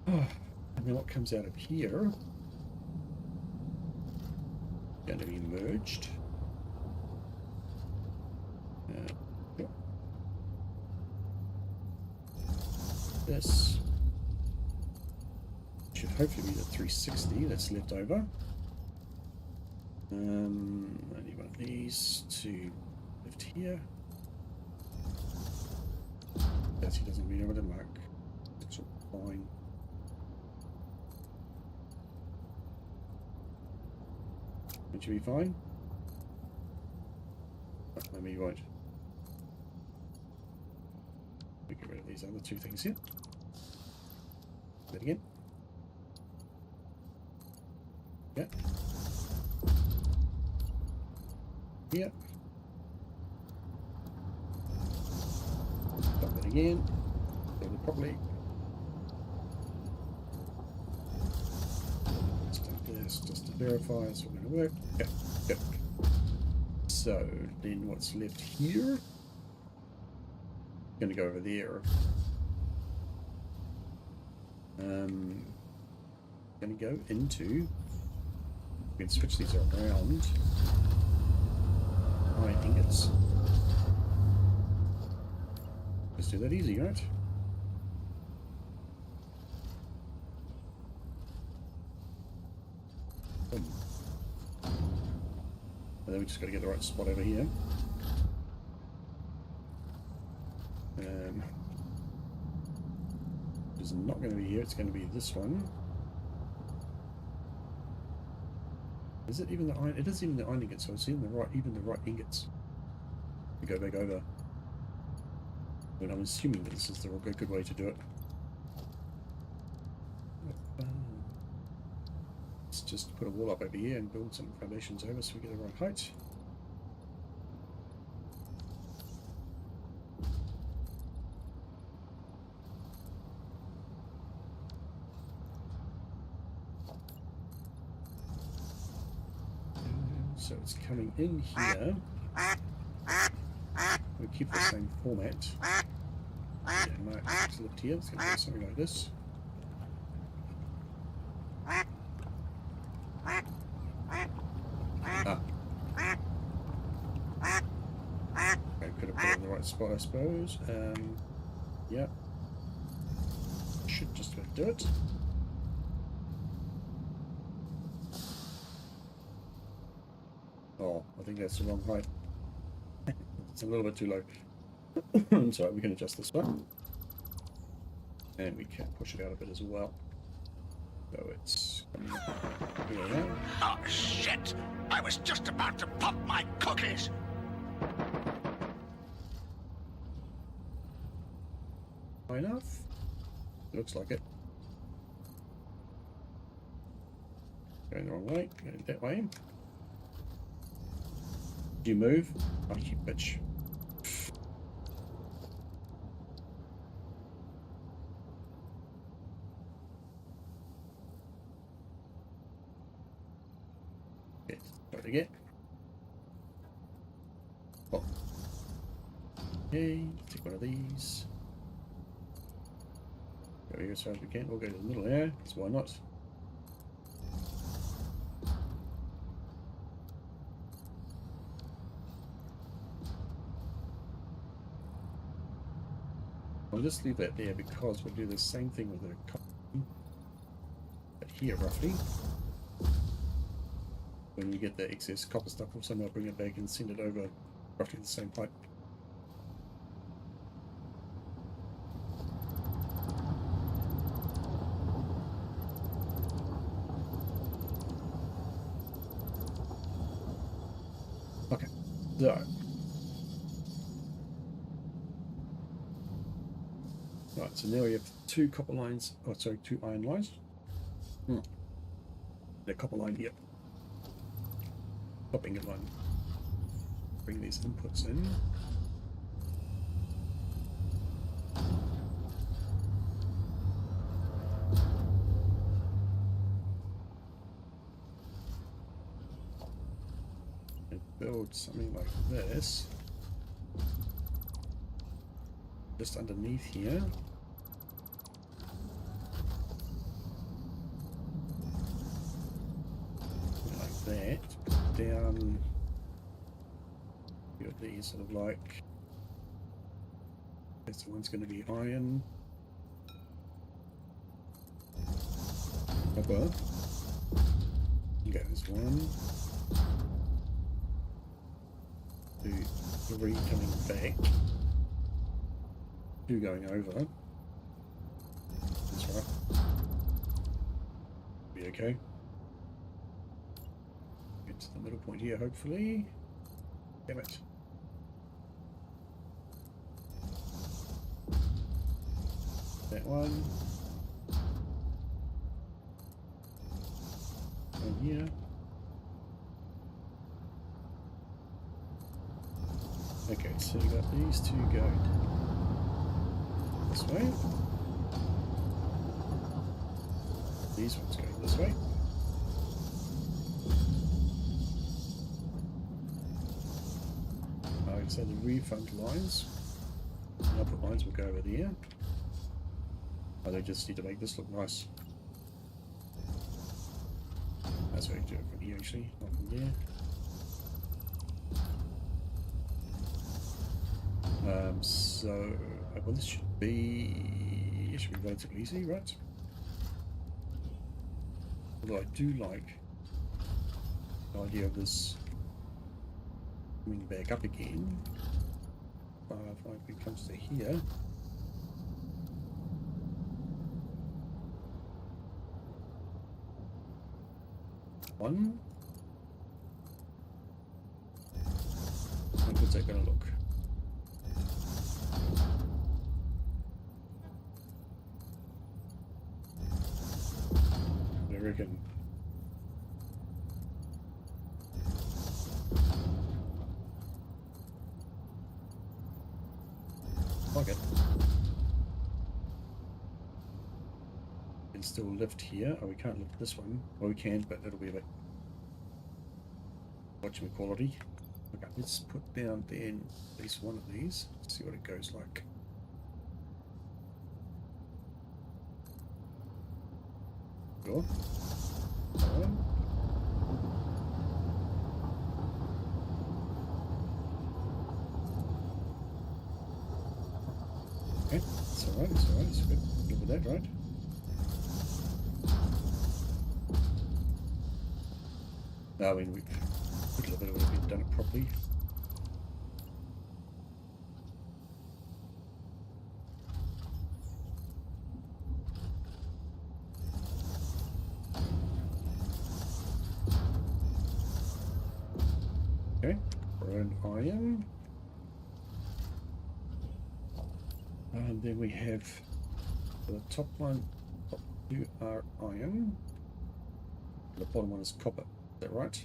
And then what comes out of here is going to be merged. Yep. This should hopefully be the 360 that's left over. Only one of these to left here. Yes, he doesn't mean over to mark. It's all fine. It should be fine. Oh, maybe you won't. We get rid of these other 2 things here. Do that again. Yeah. Yeah. Stop that again. Do it properly. Just to verify it's all going to work. Okay, good. So then what's left here? Going to go over there. Going to go into. We can switch these around. Iron ingots. Let's do that easy, right? And then we just got to get the right spot over here. It's not going to be here, it's going to be this one. Is it even the iron? It is even the iron ingots, so it's even the right ingots. We go back over. But I'm assuming that this is the good way to do it. Let's just put a wall up over here and build some foundations over so we get the right height. So it's coming in here. We keep the same format. And mark what's left here. It's going to be something like this. Okay, could have put it in the right spot, I suppose. Yeah. Should just about do it. Oh, I think that's the wrong height. It's a little bit too low. I'm sorry, we can adjust this one. And we can push it out a bit as well. So it's coming here now. Oh, shit! I was just about to pop my cookies! High enough? Looks like it. Going the wrong way. Going that way. Do you move? Oh, you bitch. Okay, try it again. Oh. Okay, take one of these. Go here as far as we can. We'll go to the middle there, because why not? I'll just leave that there because we'll do the same thing with the copper. But here, roughly, when we get the excess copper stuff, we'll somehow bring it back and send it over roughly the same pipe. Okay, so right, so now we have two copper lines. Oh, sorry, two iron lines. The copper line here. Copper ingot line. Bring these inputs in. And build something like this. Just underneath here. Like that. Put down. Got these sort of like. This one's going to be iron. Copper. Okay, there's 1, 2, 3 coming back. 2 going over. That's right. Be okay. Get to the middle point here, hopefully. Damn it. That one. One here. Okay, so we got these 2 going this way. These ones going this way. So the refund lines, the output lines will go over there. Oh, they just need to make this look nice. That's where you do it from here actually, not from there. So, well, this should be relatively easy, right? Although I do like the idea of this coming back up again. If it comes to here. One. How good's that gonna look? I reckon. Okay. Can still lift here. Oh, we can't lift this one. Well, we can, but it'll be a bit watching quality. Okay, let's put down then at least one of these. See what it goes like. Sure. Okay, it's alright, it's good. Good with that, right? I mean, we've a little bit of it, we've done it properly. Okay, burn iron. And then we have the top one, top 2 are iron. The bottom one is copper. Is that right?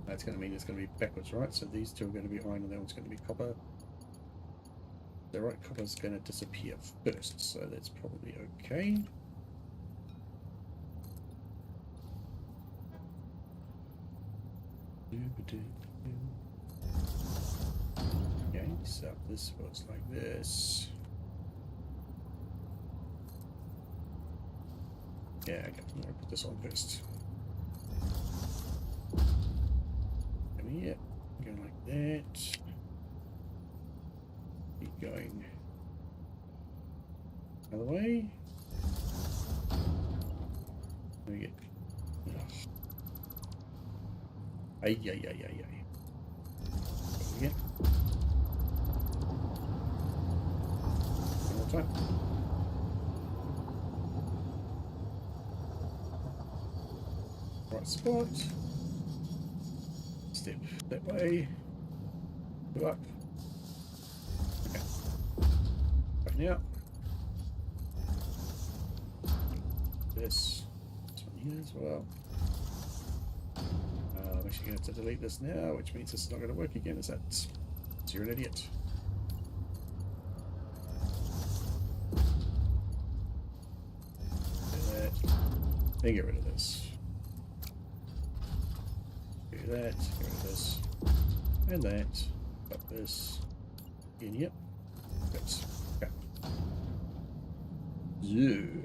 That's going to mean it's going to be backwards, right? So these two are going to be iron and that one's going to be copper. The right copper's going to disappear first, so that's probably okay. Okay, so this was like this. Yeah, okay, I'm going to put this on first. Come here, go like that. Keep going other way. Let me get. Ay, ay, ay, ay, ay. Again. One more time. Right spot. Step that way. Go up. Okay. Right now. This one here as well. I'm actually going to have to delete this now, which means this is not going to work again. Is that? So you're an idiot. Do that. Then get rid of this. Do that. Get rid of this. And that. Got this. In. Yep. Good. Okay. Zoo.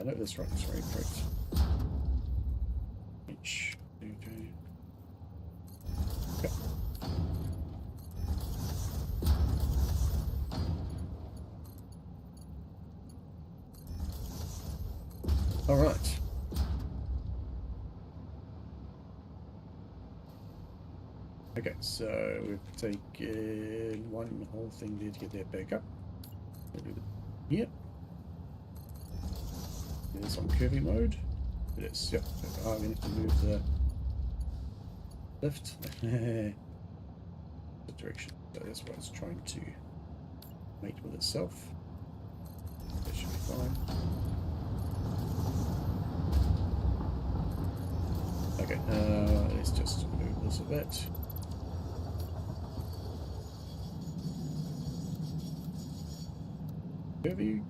No, that's right, that's right, correct. Inch. Okay. Okay. Alright. Okay, so we've taken one whole thing there to get that back up. Here. It's on curvy mode. It is, yep. Oh, we need to move the lift. The direction. So that's what it's trying to mate with itself. That should be fine. Okay, let's just move this a bit.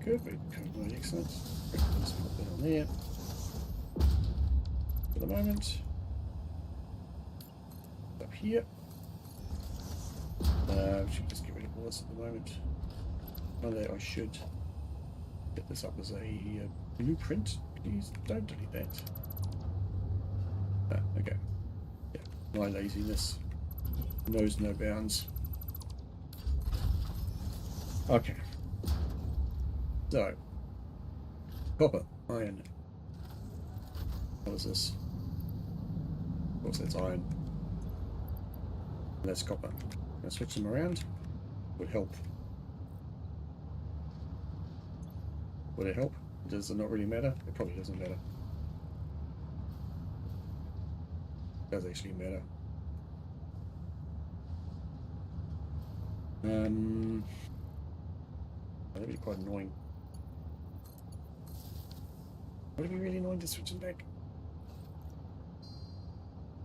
Curvy mode, excellent. Let's put that on there for the moment. Up here. We should just get rid of all this at the moment. One day I should get this up as a blueprint. Please don't delete that. Okay. Yeah, my laziness knows no bounds. Okay. So, copper, iron. What is this? Of course, that's iron. And that's copper. I'll switch them around. Would help. Would it help? Does it not really matter? It probably doesn't matter. It does actually matter. That'd be quite annoying. Would it be really annoying to switch them back?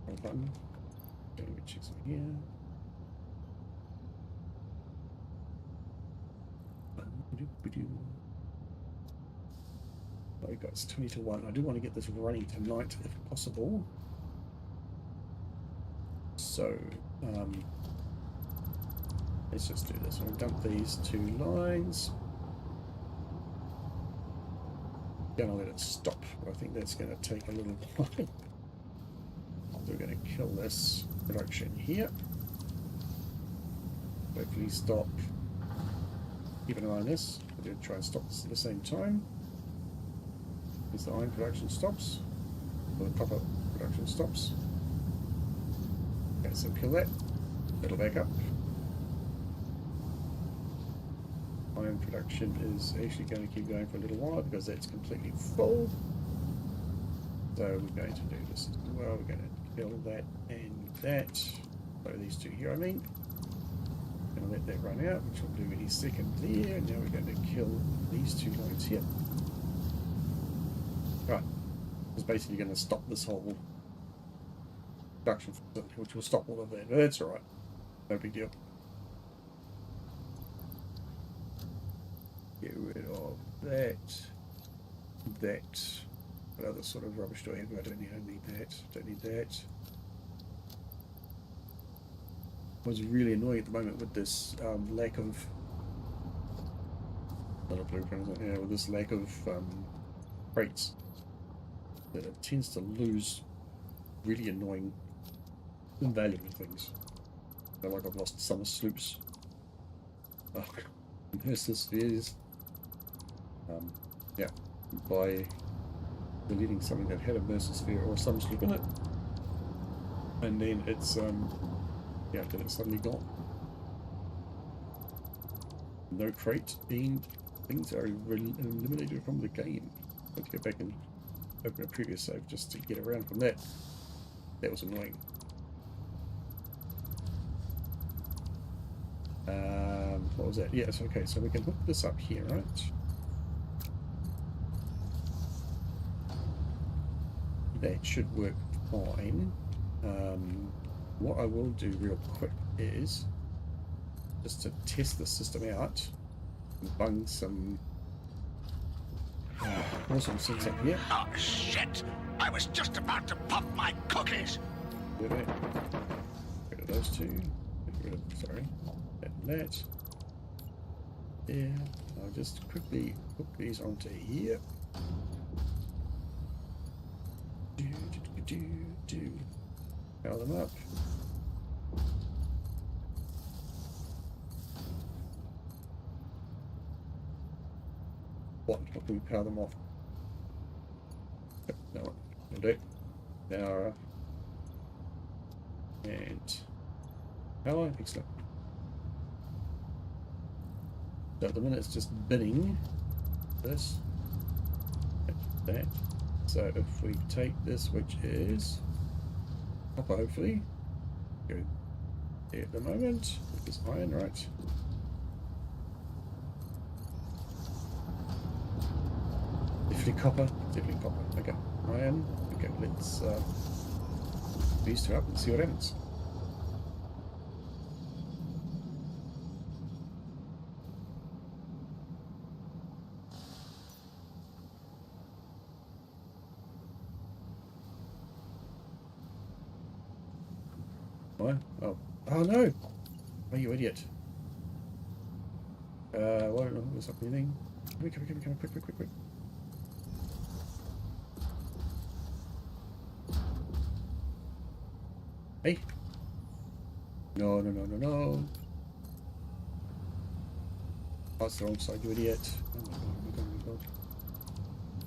Wrong button. Going to check something here. Oh, we've got it's 20 to 1. I do want to get this running tonight if possible. So, let's just do this. I'm going to dump these two lines. Gonna let it stop. I think that's going to take a little while. So we're going to kill this production here. Hopefully stop. Keep an eye on this. We're going to try and stop this at the same time. As the iron production stops, or the copper production stops. Okay, so kill that. It'll back up. Iron production is actually going to keep going for a little while because that's completely full. So we're going to do this as well. We're going to kill that and that. So these two here, I mean. And to let that run out, which we'll do any second there. Now we're going to kill these two lines here. Right, it's basically going to stop this whole production, which will stop all of that. But that's all right, no big deal. Get rid of that. What other sort of rubbish do I have? I don't need that. Don't need that. What's really annoying at the moment with this lack of with this lack of crates, that it tends to lose really annoying, invaluable things. So like I've lost summer sloops. Oh, immersive spheres. Yeah, by deleting something that had a immersive sphere or some sloop in it, and then it's yeah, then it's suddenly gone. No crate being things are eliminated from the game. I have to go back and open a previous save just to get around from that. That was annoying. What was that? Yes, okay, so we can hook this up here, right? That should work fine. What I will do real quick is just to test the system out, bung some awesome things up here. Oh, shit! I was just about to pop my cookies! Get rid of those two. Get rid of, sorry, that and that. Yeah, I'll just quickly hook these onto here. Power them up. What can we power them off? No, will do. Power. And power. Excellent. So at the minute it's just binning this, that. So if we take this, which is copper, hopefully, go there at the moment, with this iron, right? Definitely copper, definitely copper. Okay, iron. Okay, let's these two up and see what happens. Oh no! Oh, you idiot. Why don't I hook this up anything? Come on, quick. Hey! No. Oh, that's the wrong side, you idiot. Oh my god.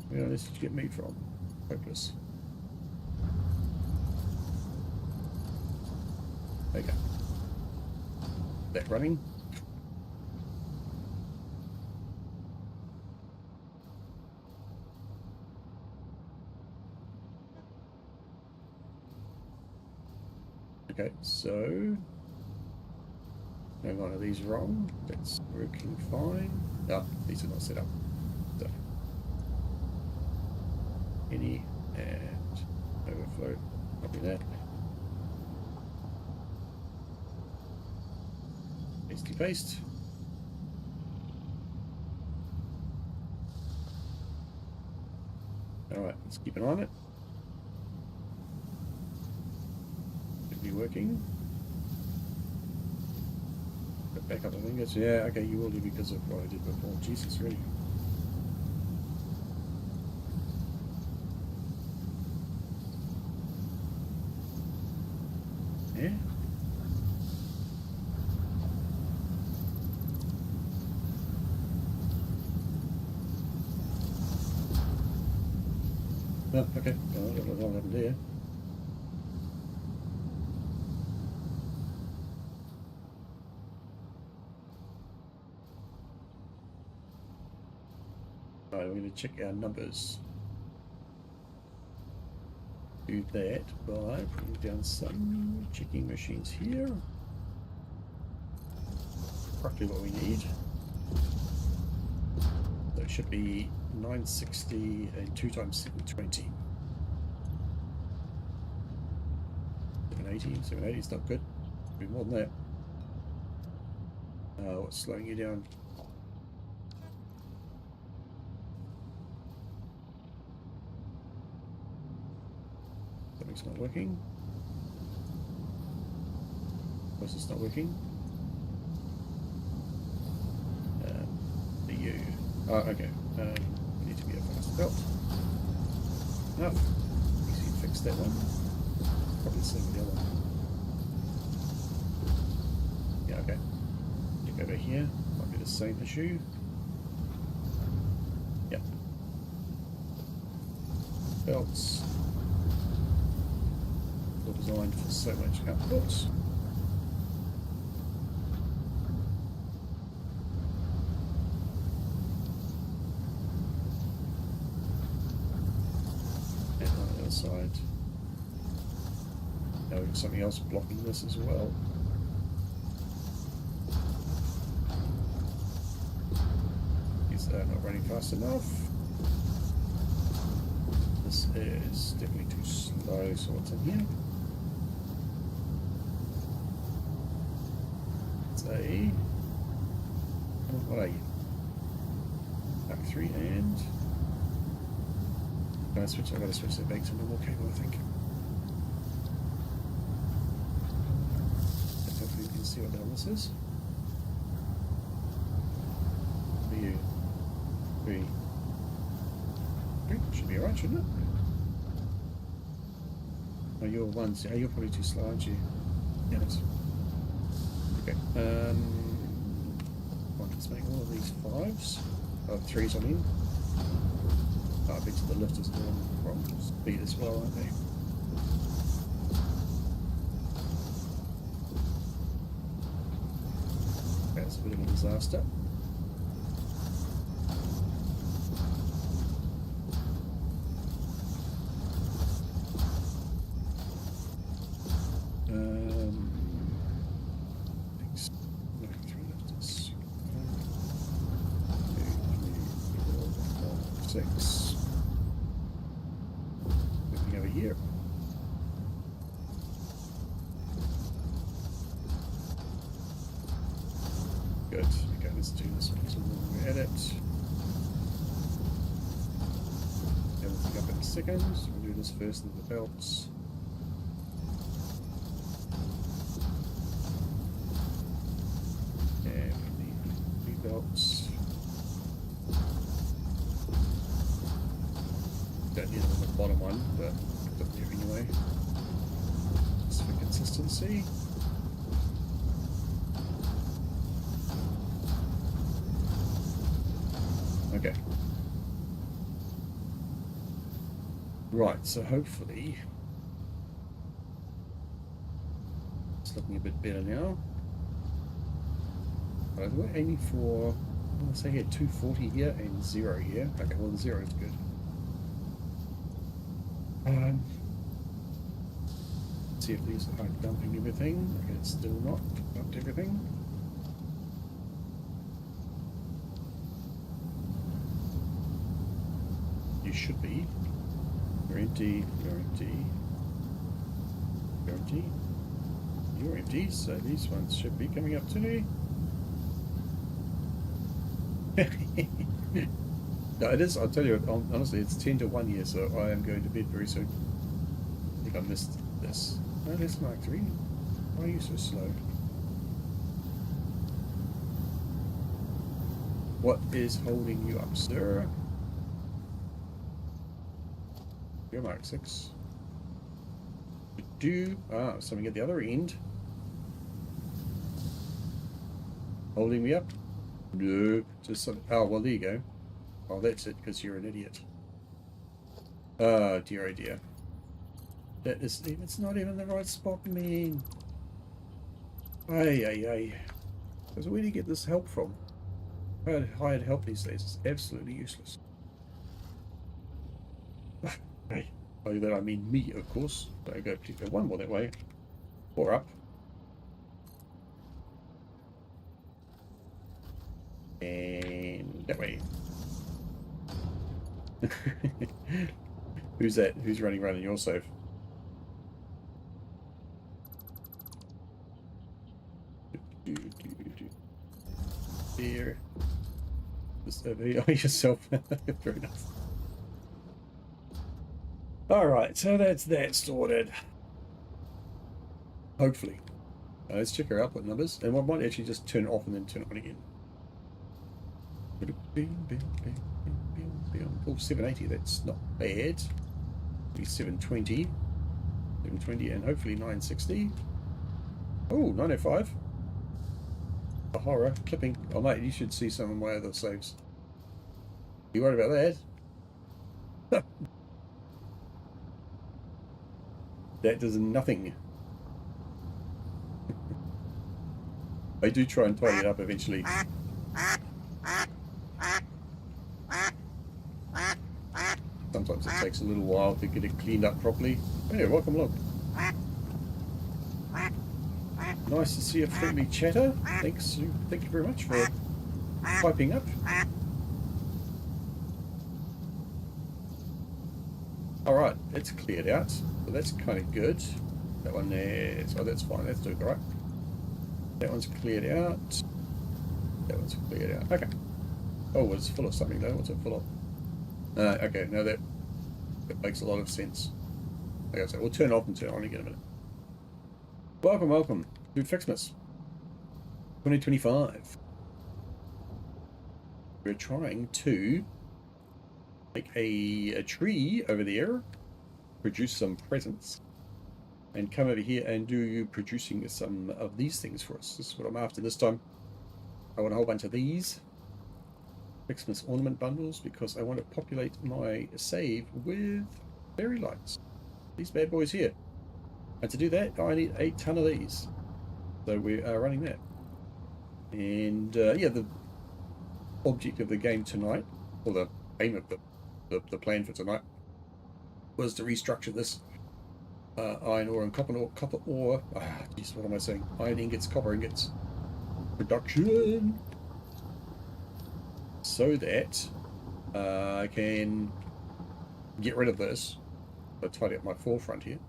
Where did this get me from? Hopeless. There you go. That running. Okay, so no one of these wrong. That's working fine. Ah, these are not set up. So any and overflow. Copy that. Pasty paste. Alright, let's keep an eye on it. Should be working. Put back up the fingers. Yeah, okay, you will do because of what I did before. Jesus, really. Yeah. Oh, okay. Well, I don't know what happened here. Alright, we're going to check our numbers. Do that by putting down some checking machines here. roughly what we need. So it should be 960 and 2 times 720. 780. 780 is not good. Be more than that. What's slowing you down? Something's not working. What's this not working? You. Oh, okay. We need to be a fast belt. Enough. Easy to fix that one. Probably the same with the other one. Yeah, okay. Click over here. Might be the same issue. Yep. Belts. All designed for so much output. Side. Now we've got something else blocking this as well. Is not running fast enough? This is definitely too slow, so what's in here? It's a... what are you? Back 3 and... I've got to switch that back to normal cable, I think. Hopefully you can see what the hell this is. For you. 3. 3? Should be alright, shouldn't it? Oh, you're 1. So, you're probably too slow, aren't you? Yeah, it is. Okay. Let's make all of these 5s. 3s, I mean. I bet the lifters are doing from speed as well, aren't they? That's a bit of a disaster. Three lifters. 1, 2, 3, 4, 5, 6. Over here. Good. Okay, let's do this one. So we'll edit. Everything up in a second. We'll do this first in the belts. And we need 3 belts. Don't need them on the bottom one, but put them there anyway. Just for consistency. Okay. Right, so hopefully it's looking a bit better now. But we're aiming for, I want to say here, 240 here and 0 here. Okay, well the 0 is good. See if these are dumping everything. Okay, it's still not dumped everything. You should be. You're empty, you're empty, you're empty, you're empty, so these ones should be coming up too. No, it is, I'll tell you, honestly, it's 10 to 1 here, so I am going to bed very soon. I think I missed this. No, that's Mark 3. Why are you so slow? What is holding you up, sir? You're Mark 6. Something at the other end. Holding me up? No, just some. Oh, well, there you go. Oh, that's it, because you're an idiot. Oh, dear, oh dear. That is, it's not even the right spot, man. Ay, ay, ay. Because where do you get this help from? Hired help these days is absolutely useless. Hey, by that I mean me, of course. So I go one more that way. Or up. And that way. Who's that? Who's running around in your save? Here. Just over here. Oh, yourself. Very nice. Alright, so that's that sorted. Hopefully. Let's check our output numbers. And I might actually just turn it off and then turn it on again. Oh, 780, that's not bad. Maybe 720. 720 and hopefully 960. Oh, 905. A horror. Clipping. Oh, mate, you should see some of my other saves. You worried about that? That does nothing. I do try and tidy it up eventually. Sometimes it takes a little while to get it cleaned up properly. Anyway, welcome along. Nice to see a friendly chatter. Thanks, thank you very much for piping up. Alright, it's cleared out. So that's kind of good. That one there, so that's fine, that's doing alright. That one's cleared out. That one's cleared out. Okay. Oh, it's full of something though. What's it full of? Okay, now that makes a lot of sense. Okay, so we'll turn it off and turn it on again in a minute. Welcome, welcome to Ficsmas 2025. We're trying to make a tree over there, produce some presents, and come over here and do you producing some of these things for us. This is what I'm after this time. I want a whole bunch of these Ficsmas ornament bundles because I want to populate my save with fairy lights. These bad boys here. And to do that, I need a ton of these. So we are running that. And yeah, the object of the game tonight, or the aim of the plan for tonight, was to restructure this iron ore and copper ore. Jeez, what am I saying? Iron ingots, copper ingots production, so that I can get rid of this. So tidy up my forefront here,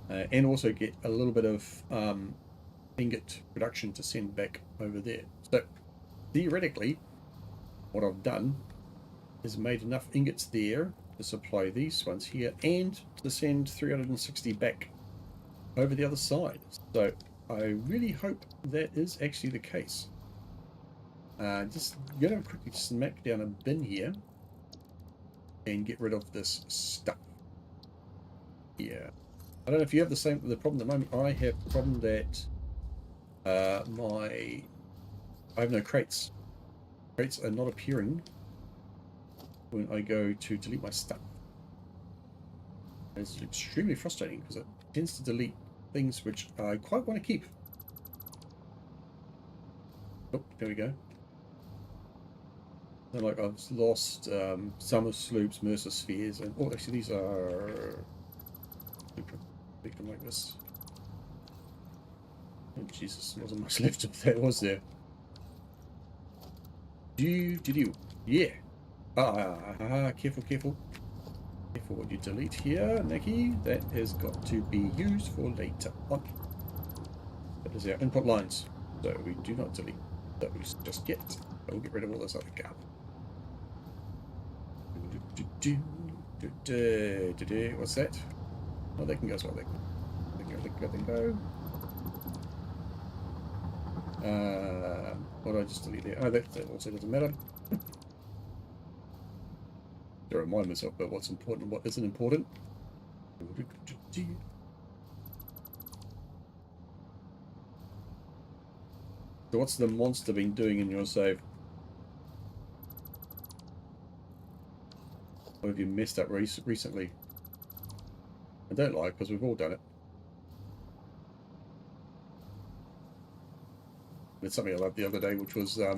and also get a little bit of ingot production to send back over there. So theoretically, what I've done is made enough ingots there to supply these ones here and to send 360 back over the other side. So I really hope that is actually the case. Just gonna quickly smack down a bin here and get rid of this stuff. Yeah, I don't know if you have the problem at the moment. I have the problem that I have no crates. Crates are not appearing when I go to delete my stuff. It's extremely frustrating because it tends to delete things which I quite want to keep. Oh, there we go. So like I've lost Summer Sloops, Mercer Spheres, and oh, actually these are like this. Oh Jesus, wasn't much left of that, was there? Yeah. Careful, careful. Careful what you delete here, Nicky. That has got to be used for later on. That is our input lines. So we do not delete those just yet. We'll get rid of all this other gap. What's that? Oh, they can go as well. They can go. What did I just delete there? Oh, that also doesn't matter. To remind myself about what's important and what isn't important. So what's the monster been doing in your save? What have you messed up recently? I don't like, because we've all done it. It's something I loved the other day, which was, I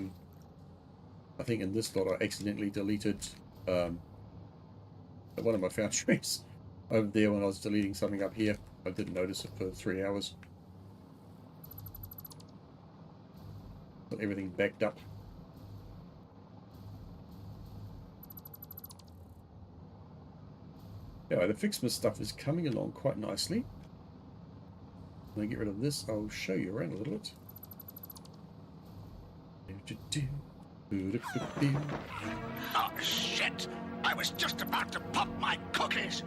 think in this lot I accidentally deleted one of my foundries over there when I was deleting something up here. I didn't notice it for 3 hours. Got everything backed up. Yeah, the Ficsmas stuff is coming along quite nicely. When I get rid of this, I'll show you around a little bit. Oh, shit! I was just about to pop my cookies!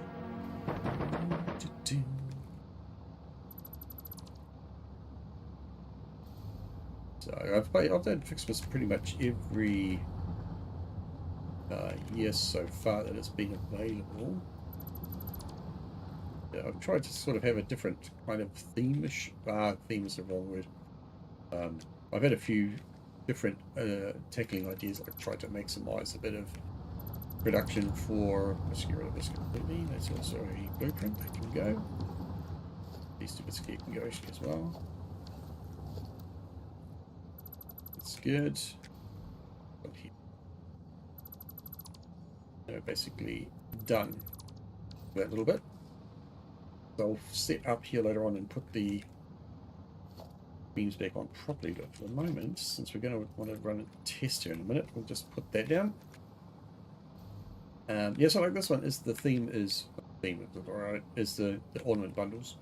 So I've done Ficsmas pretty much every year so far that it's been available. Yeah, I've tried to sort of have a different kind of theme-ish. Theme is the wrong word. I've had a few different tackling ideas. I've tried to maximize a bit of production for. Let's get rid of this completely. That's also a blueprint that can go. These two bits here can go as well. That's good. Basically done that little bit. So I'll set up here later on and put the beams back on properly, but for the moment, since we're going to want to run a test here in a minute, we'll just put that down. Yeah, so like this one is the theme is the ornament bundles.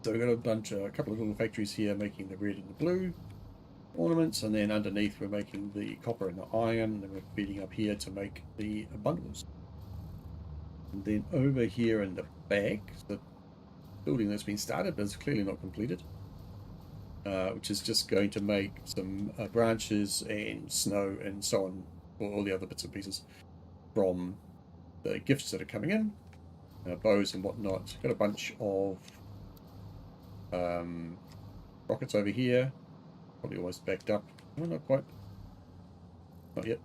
So we've got a couple of little factories here making the red and the blue ornaments, and then underneath we're making the copper and the iron, and then we're feeding up here to make the bundles. And then over here in the back, the building that's been started but is clearly not completed, which is just going to make some branches and snow and so on, or all the other bits and pieces from the gifts that are coming in, bows and whatnot. Got a bunch of rockets over here, probably almost backed up. No, not quite. Not yet.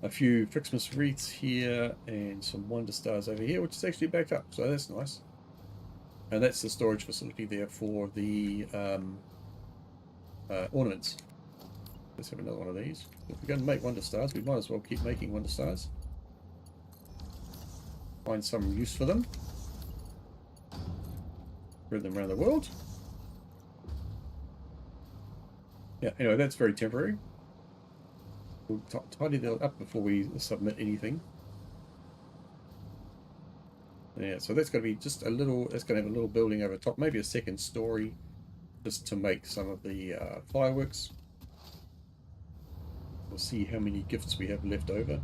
A few Ficsmas wreaths here and some Wonder Stars over here, which is actually backed up, so that's nice. And that's the storage facility there for the ornaments. Let's have another one of these. If we're going to make Wonder Stars, we might as well keep making Wonder Stars. Find some use for them. Spread them around the world. Yeah, anyway, that's very temporary. We'll tidy that up before we submit anything. Yeah, so that's going to be just a little, that's going to have a little building over top, maybe a second story, just to make some of the fireworks. We'll see how many gifts we have left over.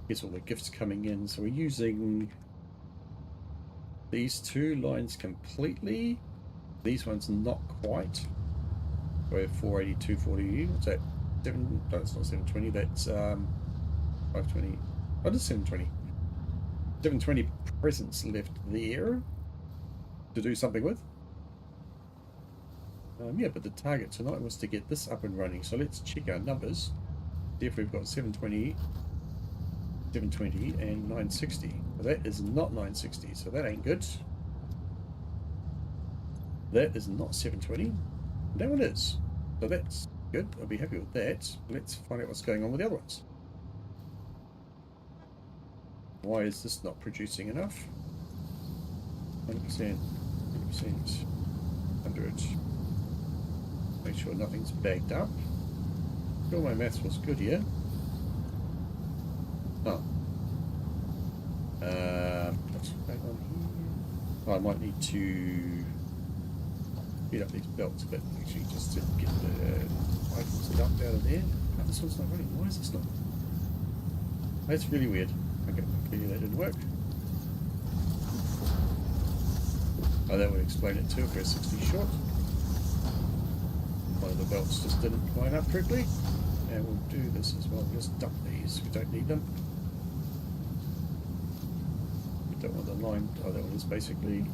Here's all the gifts coming in. So we're using these two lines completely. These ones not quite. We're 480, 240. What's that? 7? No, it's not 720. That's 520. Oh, it's 720. 720 presents left there to do something with. Yeah, but the target tonight was to get this up and running. So let's check our numbers. See if we've got 720, 720, and 960. Well, that is not 960, so that ain't good. That is not 720. That one is. So that's good. I'll be happy with that. Let's find out what's going on with the other ones. Why is this not producing enough? 100%, 100%, 100. Make sure nothing's bagged up. Sure, my maths was good here. Oh. What's going on here? Oh, I might need to speed up these belts a bit, actually, just to get the items dumped out of there. Oh, this one's not running. Why is this not? That's really weird. Okay, clearly that didn't work. Oh, that would explain it too if we're 60 short. One of the belts just didn't line up correctly. And we'll do this as well. Just dump these. We don't need them. We don't want the line. Oh, that one is basically.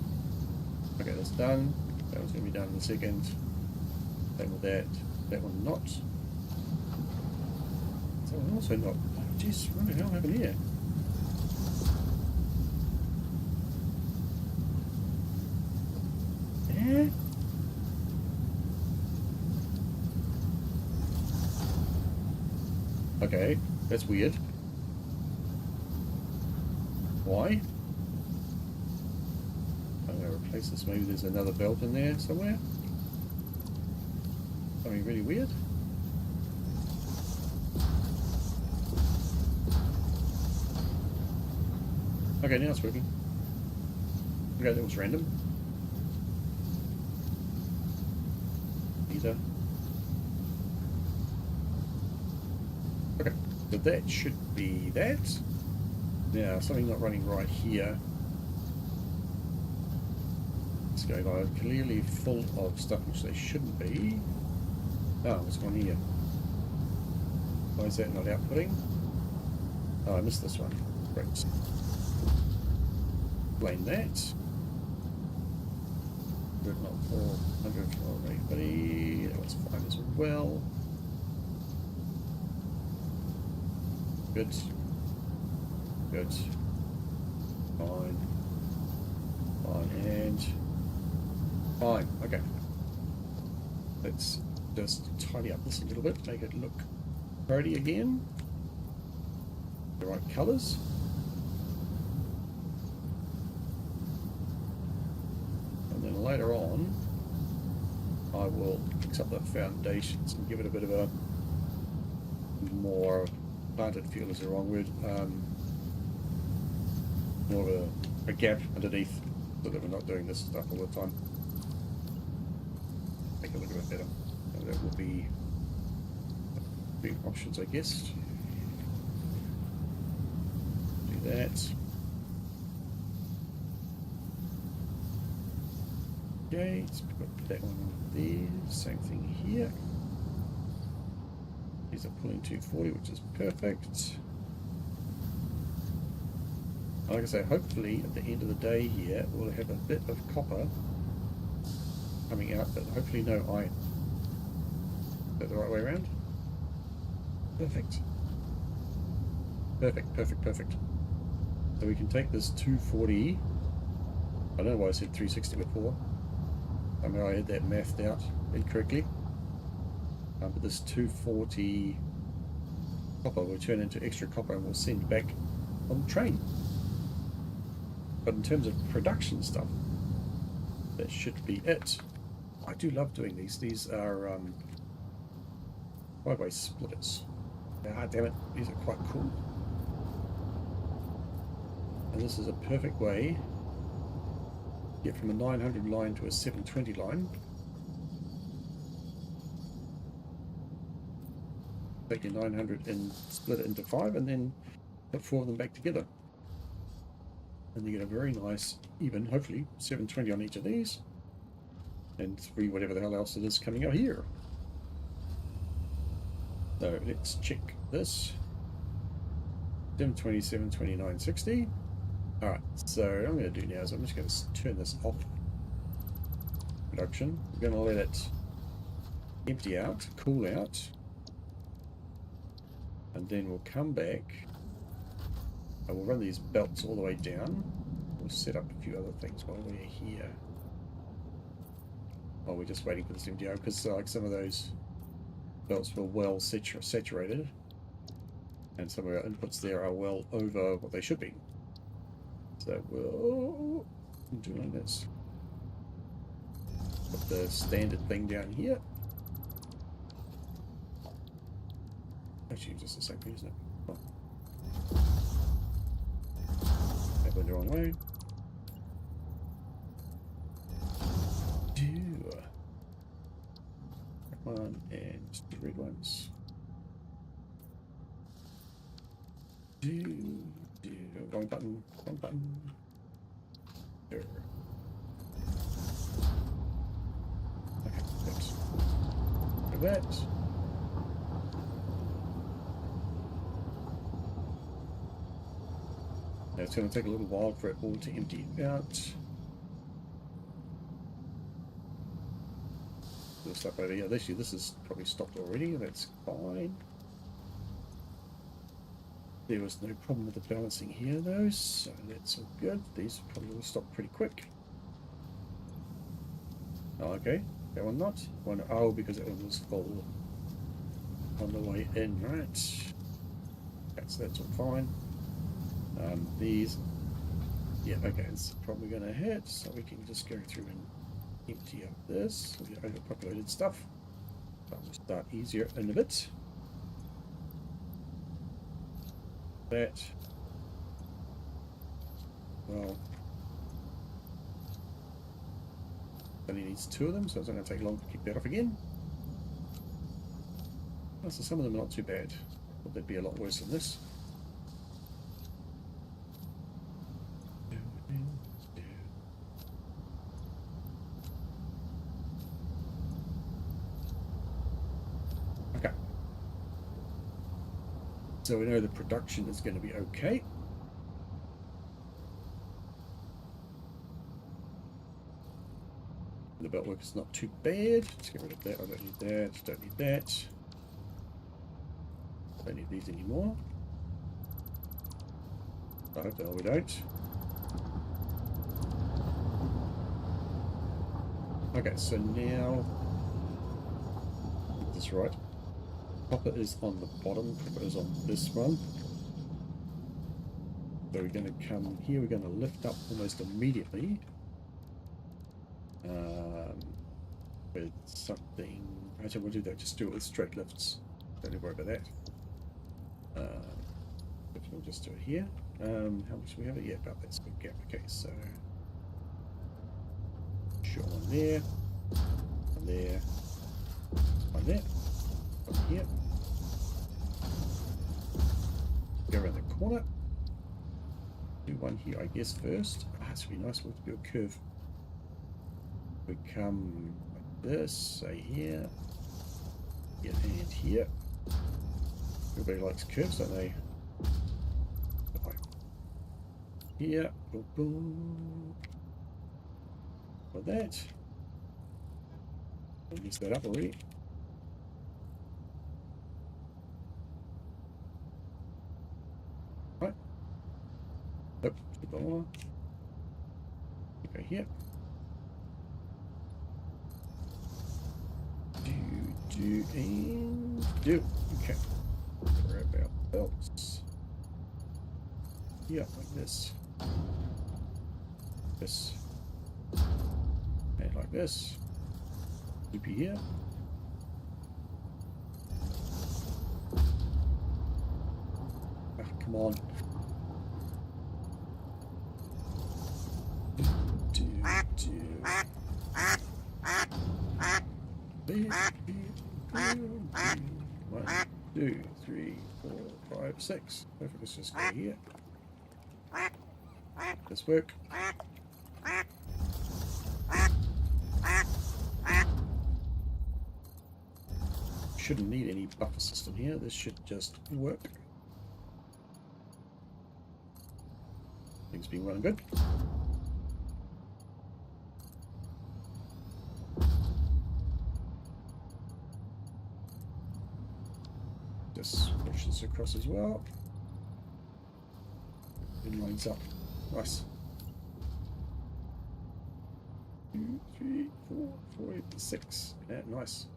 Okay, that's done. That one's going to be done in a second. Same with that. That one not. That one also not. Oh, jeez, what the hell happened here? Yeah. Okay, that's weird. Why? I'm going to replace this. Maybe there's another belt in there somewhere. Something really weird. Okay, now it's working. Okay, that was random. Either. Okay, so that should be that. Now, something not running right here. It's going on clearly full of stuff which they shouldn't be. Oh, what's going on here? Why is that not outputting? Oh, I missed this one. Great. Explain that. Not 400 for anybody. That was fine as well. Good. Good. Fine. Fine and fine. Okay. Let's just tidy up this a little bit, make it look pretty again. The right colours. And then later on, I will fix up the foundations and give it a bit of a more planted feel is the wrong word. More of a gap underneath so that we're not doing this stuff all the time. Make it look a bit better. And that will be options, I guess. Do that. Okay, let's put that one there. Same thing here. These are pulling 240, which is perfect. Like I say, hopefully at the end of the day here, we'll have a bit of copper coming out, but hopefully no iron. Is that the right way around? Perfect. Perfect, perfect, perfect. So we can take this 240. I don't know why I said 360 before. I mean, I had that mathed out incorrectly. But this 240 copper will turn into extra copper and we'll send back on the train. But in terms of production stuff, that should be it. I do love doing these. These are wide-way splitters. Ah, damn it. These are quite cool. And this is a perfect way to get from a 900 line to a 720 line. Take your 900 and split it into 5 and then put 4 of them back together. And you get a very nice, even, hopefully, 720 on each of these. And 3 whatever the hell else it is coming out here. So let's check this. 720, 720, 960. Alright, so what I'm going to do now is I'm just going to turn this off production. I'm going to let it empty out, cool out. And then we'll come back. And we'll run these belts all the way down. We'll set up a few other things while we're here. Oh, we're just waiting for this MDO because like some of those belts were well saturated, and some of our inputs there are well over what they should be. So we'll do like this. Put the standard thing down here. Actually, just the same thing, isn't it? Oh. That went the wrong way. One and just the red ones. Wrong button, wrong button. There. Okay, oops. Like that. Now it's going to take a little while for it all to empty out. The stuff over here. Actually, this is probably stopped already. That's fine. There was no problem with the balancing here though, so that's all good. These probably will stop pretty quick. Oh, okay, that one not. One, oh, because that one was full on the way in, right? Okay, so that's all fine. These, yeah, okay, it's probably going to hit, so we can just go through and empty up this, the overpopulated stuff. That will start easier in a bit. That. well. Only needs 2 of them, so it's not going to take long to kick that off again. Oh, so some of them are not too bad. Thought they'd be a lot worse than this. Okay. So we know the production is going to be okay. The belt work is not too bad. Let's get rid of that. I don't need that. Don't need that. Don't need these anymore. I hope the hell we don't. Okay, so now get this right. Copper is on the bottom, copper is on this one. So we're going to come here, we're going to lift up almost immediately. With something, actually we'll do that, just do it with straight lifts. Don't worry about that. But we'll just do it here. How much do we have it? Yeah, about that's a good gap. Okay, so short one there, one there, one there, one here. Go around the corner. Do one here, I guess, first. Ah, it's really nice. We'll do a curve. We come like this, say here, here, and here. Everybody likes curves, don't they? Here, boom, boom. Like that. I'll mess that up already. Right. Nope, keep on. Go here. Do and do. Okay. Grab our belts. Yeah, like this. This. And like this. Loopy here. Ah, come on. Do. 1, 2, 3, 4, 5, 6. Perfect. Let's just go here. This work. Shouldn't need any buffer system here. This should just work. Things been running good. Just push this across as well. It lines up. Nice. 2, 3, 4, 5, 6. Yeah, nice.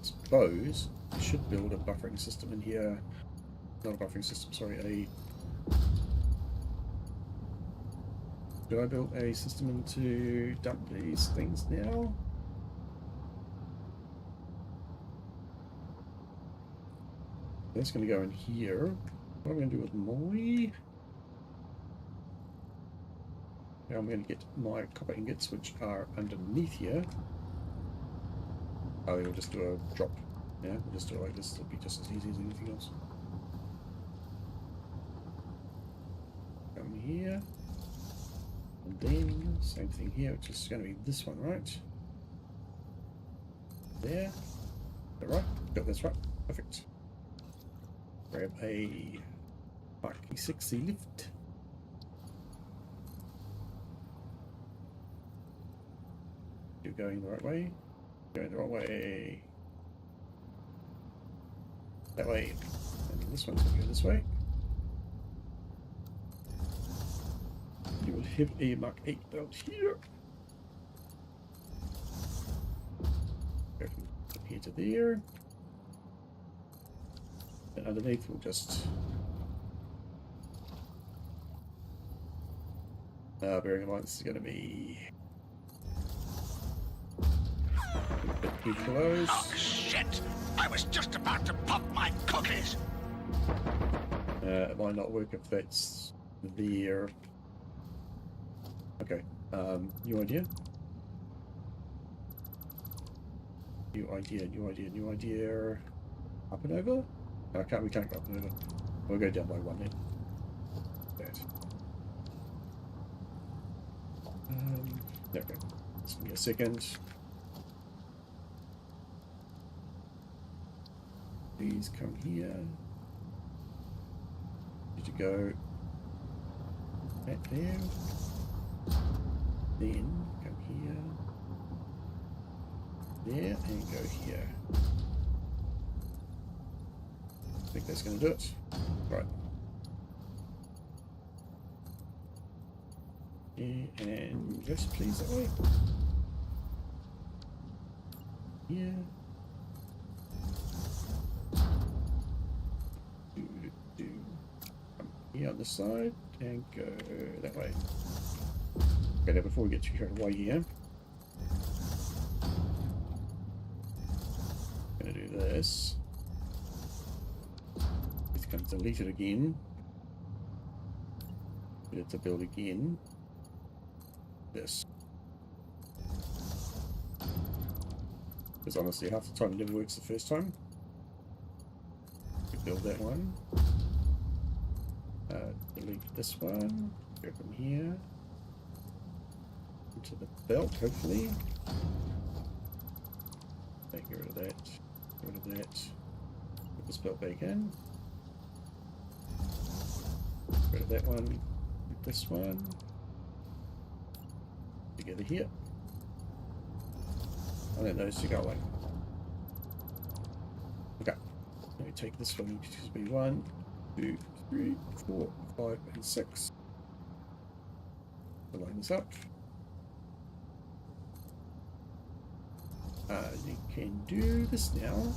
Suppose I should build a buffering system in here. Not a buffering system, sorry, Did I build a system into dump these things now? That's going to go in here. What am I going to do with my... Now I'm going to get my copper ingots, which are underneath here. I think we'll just do a drop. Yeah, we'll just do it like this. It'll be just as easy as anything else. Come here. And then, same thing here, which is going to be this one, right? There. Is that right? Got this right. Perfect. Grab a Marky 60 lift. You're going the right way. Going the wrong way. That way. And this one's going to go this way. You will have a Mark 8 belt here. Go from here to there. And underneath we'll just... bearing in mind this is going to be Equalize. Oh, shit! I was just about to pop my cookies! It might not work if that's there. Okay. New idea? New idea. Up and over? We can't go up and over. We'll go down by one then. That. Okay. Just give me a second. Please come here. Need to go back there. Then come here. There and go here. I think that's going to do it. Right. Yeah, and yes, please, that way. Here. Come here on the side and go that way. Okay, now before we get too carried away here, I'm going to do this. It's going to delete it again. Get it to build again. This. Because honestly, half the time it never works the first time. We build that one. Delete this one. Go from here into the belt, hopefully. Okay, get rid of that. Get rid of that. Put this belt back in. Get rid of that one. Put this one together here. And then those two go away. Okay. Let me take this one, which is be 1, 2, 3, 4, 5, and 6. Line this up. You can do this now.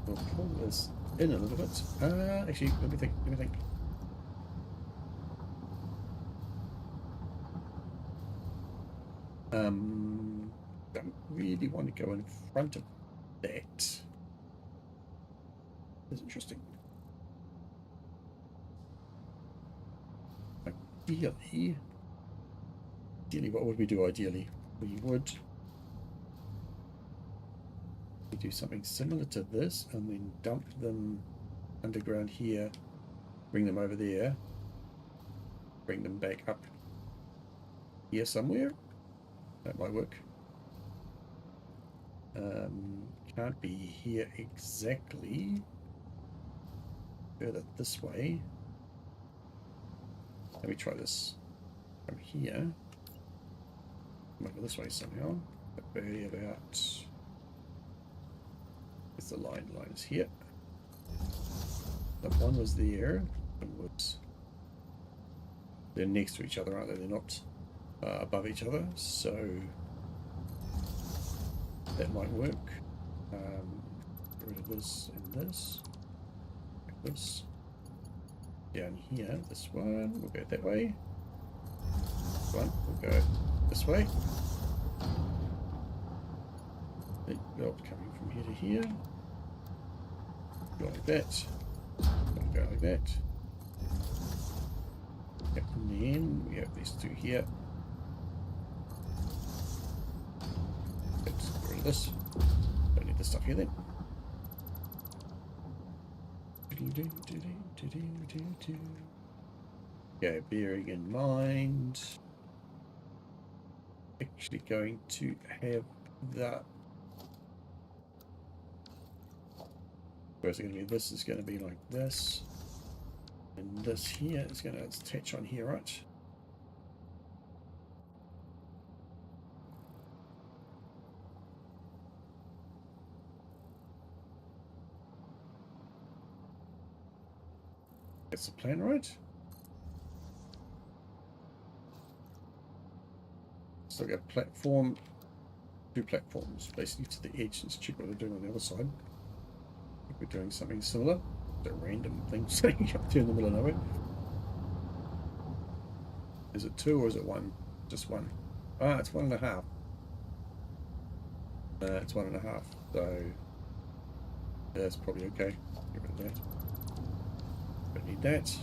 We'll pull this in a little bit. Actually, let me think. Don't really want to go in front of that. That's interesting. Ideally, what would we do ideally? We would do something similar to this and then dump them underground here, bring them over there, bring them back up here somewhere. That might work. Can't be here exactly. Further this way. Let me try this from here. Come over this way somehow. Maybe about. It's the line. The line is here. The one was there. One was. They're next to each other, aren't they? They're not above each other, so that might work. Get rid of this and this. Like this. Down here, this one, we'll go that way. This one, we'll go this way. The belt coming from here to here. Go like that. Go like that. Yep, and then we have these two here. Let's get rid of this. Don't need this stuff here then. Okay, bearing in mind, actually going to have that. Where's it going to be? This is going to be like this, and this here is going to attach on here, right? That's the plan, right? So I've got a platform, 2 platforms, basically to the edge. Let's check what they're doing on the other side. I think we're doing something similar. The random thing sitting up there in the middle of nowhere. Is it 2 or is it 1? Just 1. Ah, it's 1.5. It's 1.5, so that's probably okay. Get rid of that. Don't need that.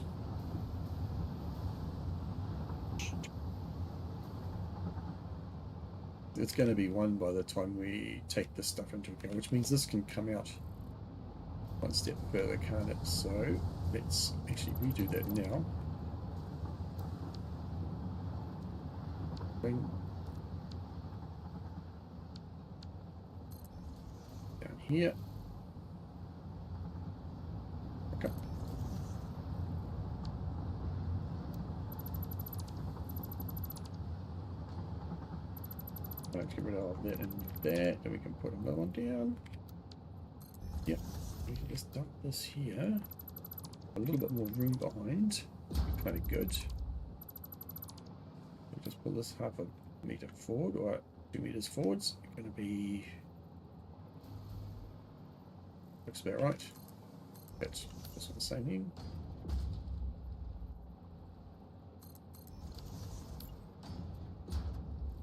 It's going to be 1 by the time we take this stuff into account, which means this can come out one step further, can't it? So let's actually redo that now. Bring down here. Okay. Let's get rid of that and that, and we can put another one down. Yep, we can just dump this here. A little bit more room behind. Kind of good. We'll just pull this 0.5 meter forward, or 2 meters forwards. It's going to be. Looks about right. That's the same thing.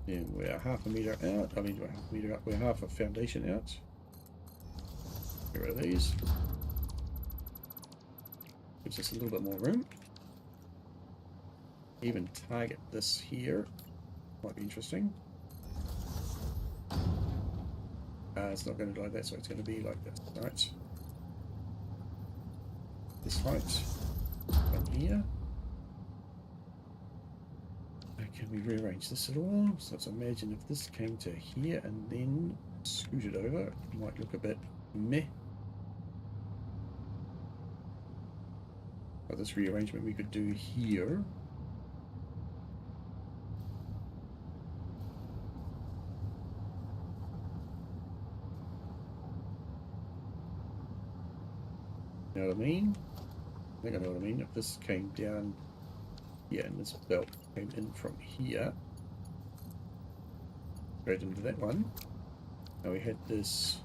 And we're 0.5 meter out. I mean, we're 0.5 meter out. We're half a foundation out. Get rid of these. Gives us a little bit more room. Even target this here. Might be interesting. It's not going to be like that, so it's going to be like this. Right. This height. One here. Can we rearrange this at all? So let's imagine if this came to here and then scooted over, it might look a bit meh. But this rearrangement we could do here. You know what I mean? I think I know what I mean. If this came down here and this belt came in from here, straight into that one. Now we had this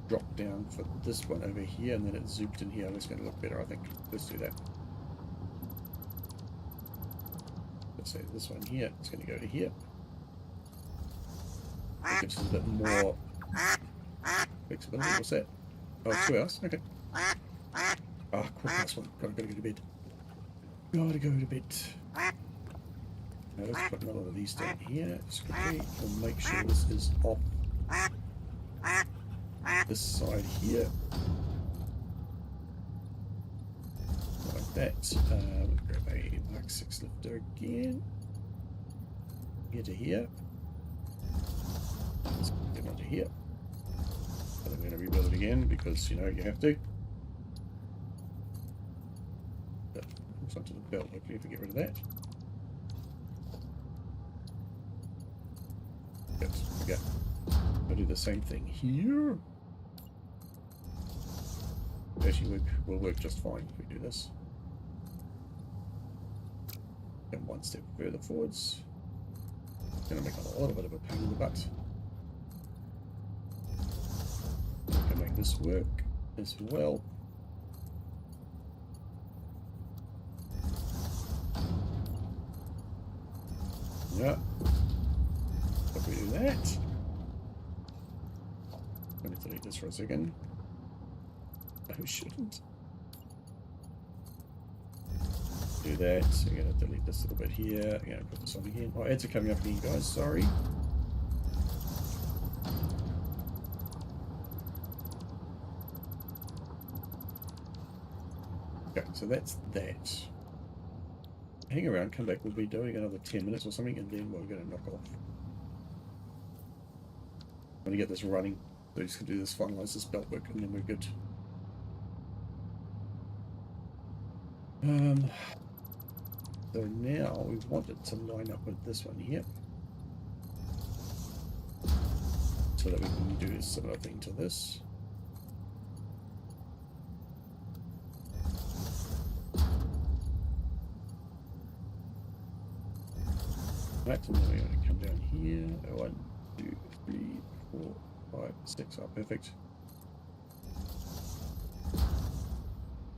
drop down for this one over here, and then it zooped in here. That's going to look better, I think. Let's do that. Let's say this one here, it's going to go to here. That gives us a bit more flexibility. What's that? Oh, it's 2 hours. Okay. Ah, quick, last one. Gotta go to bed. Gotta go to bed. Now let's put another one of these down here. Just quickly. We'll make sure this is off this side here. Like that. We'll grab a Mark 6 lifter again. Here to here. Let's get onto here. And I'm going to rebuild it again because, you know, you have to. Onto the belt, hopefully if we get rid of that. Good, we go. I'll do the same thing here. Actually, will work just fine if we do this. And 1 step further forwards. It's going to make a little bit of a pain in the butt. We can make this work as well. Yeah. If we do that, I'm going to delete this for a second. I shouldn't. Do that. So I'm going to delete this little bit here. I'm going to put this on again. Oh, ads are coming up again, guys. Sorry. Okay, so that's that. Hang around, come back, we'll be doing another 10 minutes or something, and then we're going to knock off. I'm going to get this running, so just do this, finalise this belt work, and then we're good. So now we want it to line up with this one here, so that we can do a similar thing to this. Right, and then we're going to come down here. 1, 2, 3, 4, 5, 6. Oh, perfect.